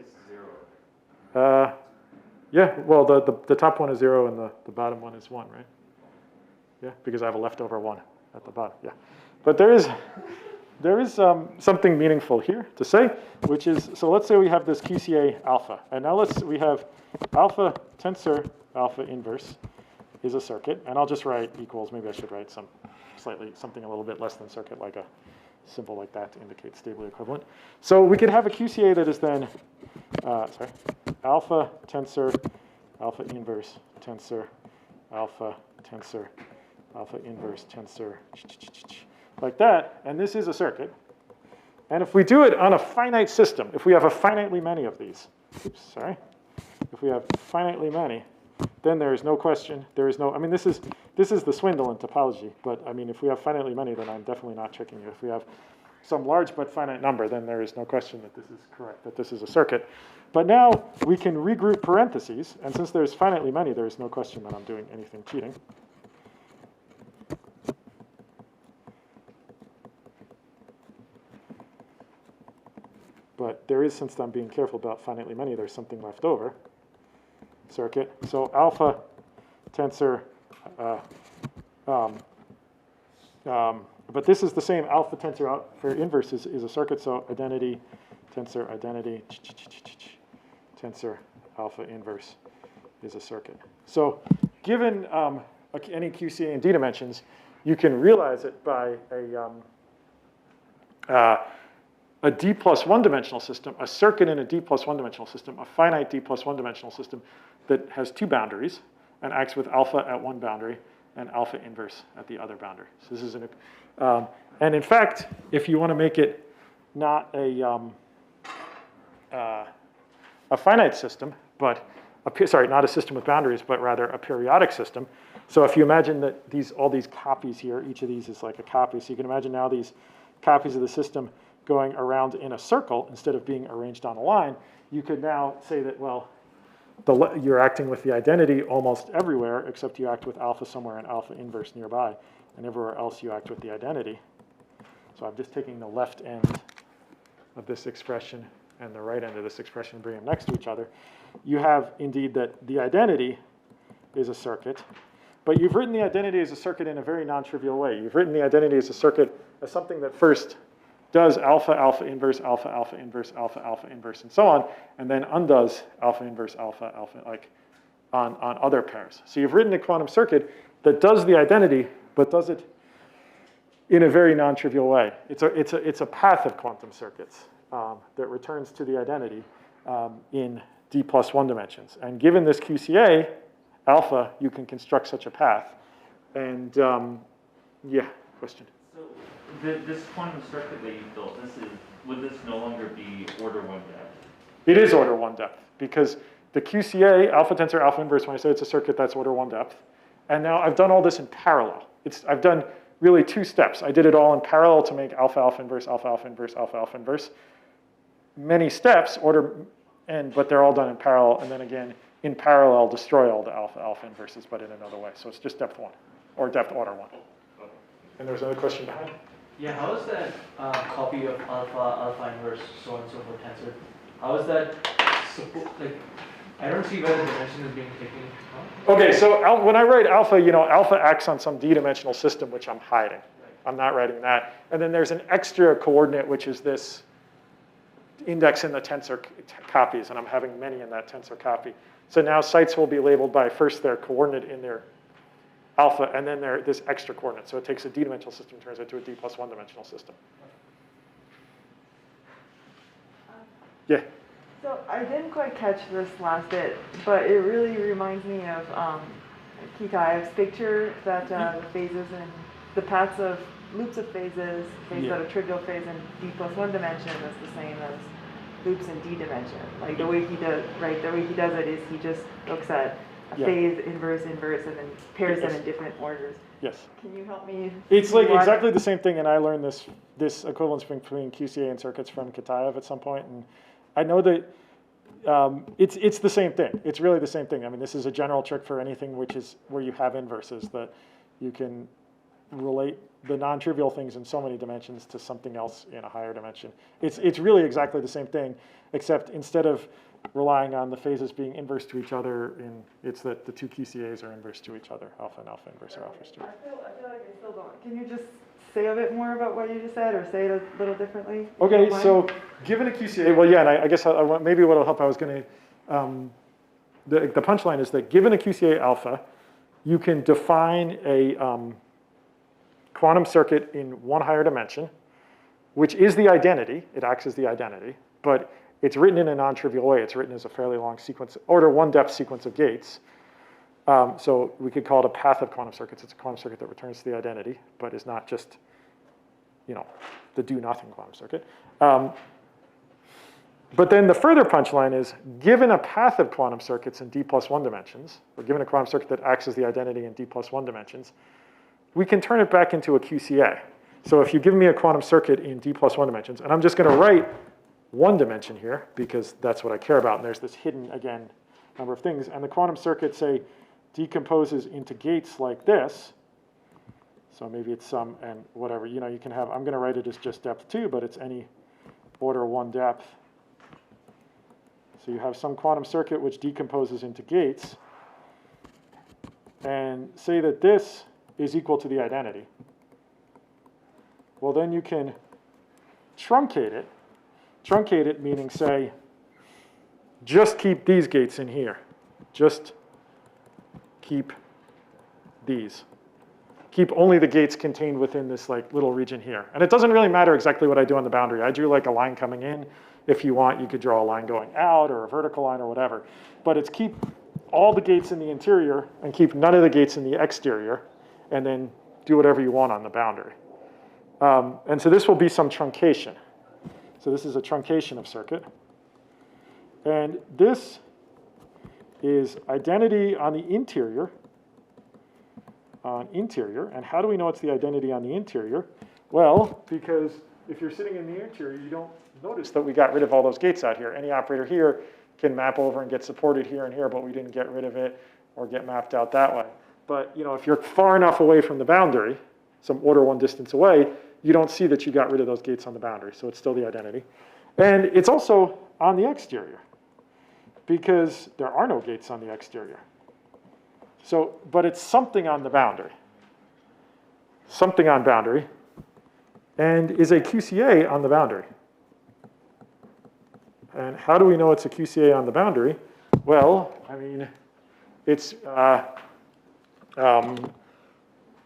Yeah. Well, the top one is 0 and the bottom one is 1, right? Yeah, because I have a leftover 1 at the bottom. Yeah. But there is something meaningful here to say, which is, so let's say we have this QCA alpha, and now we have alpha tensor alpha inverse is a circuit, and I'll just write equals, maybe I should write something a little bit less than circuit, like a symbol like that to indicate stably equivalent. So we could have a QCA that is then, alpha tensor, alpha inverse tensor, alpha tensor, alpha inverse tensor, like that, and this is a circuit. And if we do it on a finite system, if we have a finitely many of these, if we have finitely many, then there is no question, there is no, I mean, this is the swindle in topology, but I mean, if we have finitely many, then I'm definitely not tricking you. If we have some large but finite number, then there is no question that this is correct, that this is a circuit. But now we can regroup parentheses, and since there's finitely many, there is no question that I'm doing anything cheating. But there is, since I'm being careful about finitely many, there's something left over. Circuit. So alpha tensor, but this is the same. Alpha tensor out for inverse is a circuit. So identity, tensor, identity, tensor, alpha inverse is a circuit. So given any QCA in D dimensions, you can realize it by a D plus one dimensional system, a circuit in a D plus one dimensional system, a finite D plus one dimensional system that has two boundaries and acts with alpha at one boundary and alpha inverse at the other boundary. So this is and in fact, if you want to make it not a finite system, but not a system with boundaries, but rather a periodic system. So if you imagine that all these copies here, each of these is like a copy. So you can imagine now these copies of the system going around in a circle instead of being arranged on a line. You could now say that, well, you're acting with the identity almost everywhere, except you act with alpha somewhere and alpha inverse nearby, and everywhere else you act with the identity. So I'm just taking the left end of this expression and the right end of this expression and bring them next to each other. You have indeed that the identity is a circuit, but you've written the identity as a circuit in a very non-trivial way. You've written the identity as a circuit as something that first does alpha, alpha inverse, alpha, alpha inverse, alpha, alpha inverse, and so on, and then undoes alpha inverse, alpha, alpha, like on other pairs. So you've written a quantum circuit that does the identity, but does it in a very non-trivial way. It's a path of quantum circuits that returns to the identity in D plus one dimensions. And given this QCA, alpha, you can construct such a path. And yeah, question? This quantum circuit that you built, would this no longer be order one depth? It is order one depth because the QCA, alpha tensor, alpha inverse, when I say it's a circuit, that's order one depth. And now I've done all this in parallel. I've done really two steps. I did it all in parallel to make alpha, alpha inverse, alpha, alpha inverse, alpha, alpha inverse. Many steps, but they're all done in parallel. And then again, in parallel, destroy all the alpha, alpha inverses, but in another way. So it's just depth one, or depth order one. And there's another question behind. Yeah, how is that copy of alpha, alpha inverse, so on and so forth tensor? How is that, I don't see where the dimension is being taken. Okay, so when I write alpha, alpha acts on some D-dimensional system, which I'm hiding. I'm not writing that. And then there's an extra coordinate, which is this index in the tensor copies, and I'm having many in that tensor copy. So now sites will be labeled by first their coordinate in their alpha, and then this extra coordinate. So it takes a D-dimensional system, turns it to a D plus one dimensional system. Yeah? So I didn't quite catch this last bit, but it really reminds me of Kitaev's picture that the phases and the paths of loops of phases at a trivial phase in D plus one dimension is the same as loops in D dimension. Like the way he does, the way he does it is he just looks at a phase, inverse, inverse, and then pairs them in different orders. Yes. Can you help me? It's like exactly the same thing, and I learned this equivalence between QCA and circuits from Kitaev at some point, and I know that it's the same thing. It's really the same thing. I mean, this is a general trick for anything where you have inverses, that you can relate the non-trivial things in so many dimensions to something else in a higher dimension. It's really exactly the same thing, except instead of relying on the phases being inverse to each other, it's that the two QCAs are inverse to each other, alpha and alpha inverse or alpha to. I feel like I still don't. Can you just say a bit more about what you just said, or say it a little differently? Okay, so given a QCA, well, yeah, and I guess maybe what'll help, I was going to, the punchline is that given a QCA alpha, you can define a quantum circuit in one higher dimension, which is the identity. It acts as the identity, but it's written in a non-trivial way. It's written as a fairly long sequence, order 1 depth sequence of gates. So we could call it a path of quantum circuits. It's a quantum circuit that returns to the identity, but is not just, the do-nothing quantum circuit. But then the further punchline is, given a path of quantum circuits in d+1 dimensions, or given a quantum circuit that acts as the identity in d+1 dimensions, we can turn it back into a QCA. So if you give me a quantum circuit in d+1 dimensions, and I'm just going to write one dimension here, because that's what I care about, and there's this hidden, again, number of things, and the quantum circuit, say, decomposes into gates like this. So maybe it's some, and whatever, you can have, I'm going to write it as just depth 2, but it's any order 1 depth. So you have some quantum circuit which decomposes into gates, and say that this is equal to the identity. Well, then you can truncate it. Truncate it meaning, say, just keep these gates in here. Just keep these. Keep only the gates contained within this little region here. And it doesn't really matter exactly what I do on the boundary. I drew a line coming in. If you want, you could draw a line going out or a vertical line or whatever. But it's keep all the gates in the interior and keep none of the gates in the exterior, and then do whatever you want on the boundary. And so this will be some truncation. So this is a truncation of circuit. And this is identity on the interior. And how do we know it's the identity on the interior? Well, because if you're sitting in the interior, you don't notice that we got rid of all those gates out here. Any operator here can map over and get supported here and here, but we didn't get rid of it or get mapped out that way. But if you're far enough away from the boundary, some order 1 distance away, you don't see that you got rid of those gates on the boundary, so it's still the identity. And it's also on the exterior, because there are no gates on the exterior. So, but it's something on the boundary. Something on boundary, and is a QCA on the boundary. And how do we know it's a QCA on the boundary? Well, it's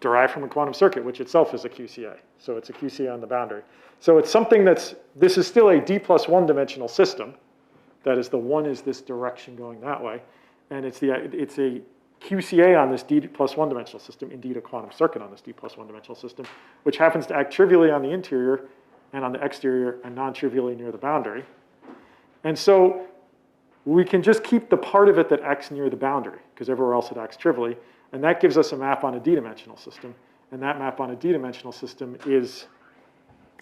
derived from a quantum circuit, which itself is a QCA. So it's a QCA on the boundary. So it's something this is still a d+1 dimensional system. That is, the 1 is this direction going that way. And it's a QCA on this d+1 dimensional system, indeed a quantum circuit on this d+1 dimensional system, which happens to act trivially on the interior and on the exterior and non-trivially near the boundary. And so we can just keep the part of it that acts near the boundary, because everywhere else it acts trivially. And that gives us a map on a d-dimensional system. And that map on a d-dimensional system is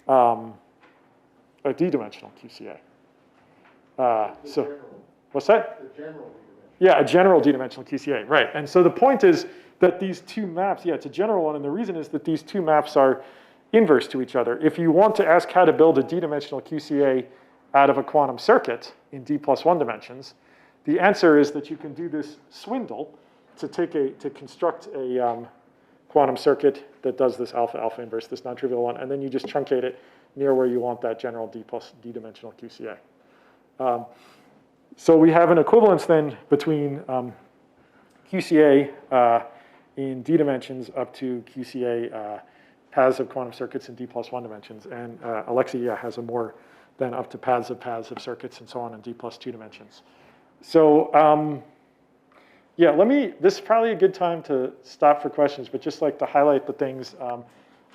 a d-dimensional QCA. What's that? The general d-dimensional. Yeah, a general d-dimensional QCA, right. And so the point is that these two maps, it's a general one, and the reason is that these two maps are inverse to each other. If you want to ask how to build a d-dimensional QCA out of a quantum circuit in d+1 dimensions, the answer is that you can do this swindle to construct a quantum circuit that does this alpha-alpha inverse, this non-trivial one, and then you just truncate it near where you want that general d-dimensional QCA. So we have an equivalence then between QCA in d dimensions up to QCA paths of quantum circuits in d+1 dimensions, and Alexei has a more than up to paths of circuits and so on in d+2 dimensions. So this is probably a good time to stop for questions, but just to highlight the things.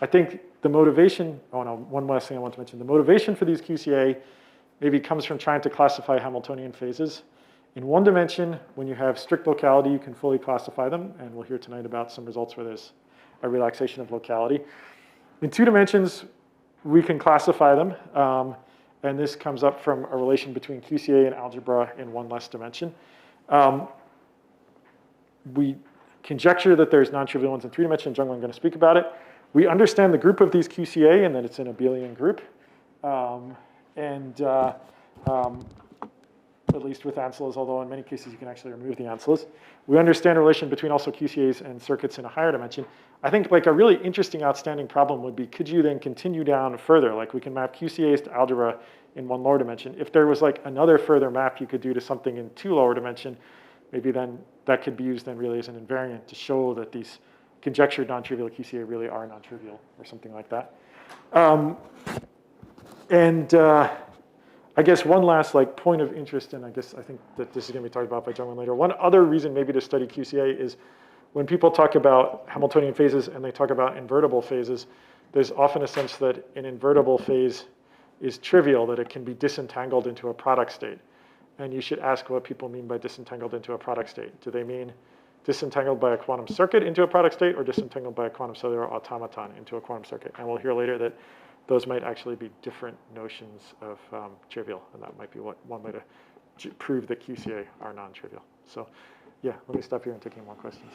I think the motivation, one last thing I want to mention. The motivation for these QCA maybe comes from trying to classify Hamiltonian phases. In one dimension, when you have strict locality, you can fully classify them, and we'll hear tonight about some results where there's a relaxation of locality. In 2 dimensions, we can classify them, and this comes up from a relation between QCA and algebra in one less dimension. We conjecture that there's non-trivial ones in 3 dimensions. Jungwon is going to speak about it. We understand the group of these QCA and that it's an abelian group. At least with ancillas, although in many cases you can actually remove the ancillas. We understand a relation between also QCAs and circuits in a higher dimension. I think a really interesting outstanding problem would be, could you then continue down further? We can map QCAs to algebra in one lower dimension. If there was another further map you could do to something in 2 lower dimension, maybe then that could be used then really as an invariant to show that these conjectured non-trivial QCA really are non-trivial or something like that. I guess one last point of interest, and I think that this is going to be talked about by Jungwon later. One other reason maybe to study QCA is when people talk about Hamiltonian phases and they talk about invertible phases, there's often a sense that an invertible phase is trivial, that it can be disentangled into a product state. And you should ask what people mean by disentangled into a product state. Do they mean disentangled by a quantum circuit into a product state or disentangled by a quantum cellular automaton into a quantum circuit? And we'll hear later that those might actually be different notions of trivial, and that might be one way to prove that QCA are non-trivial. So yeah, let me stop here and take any more questions.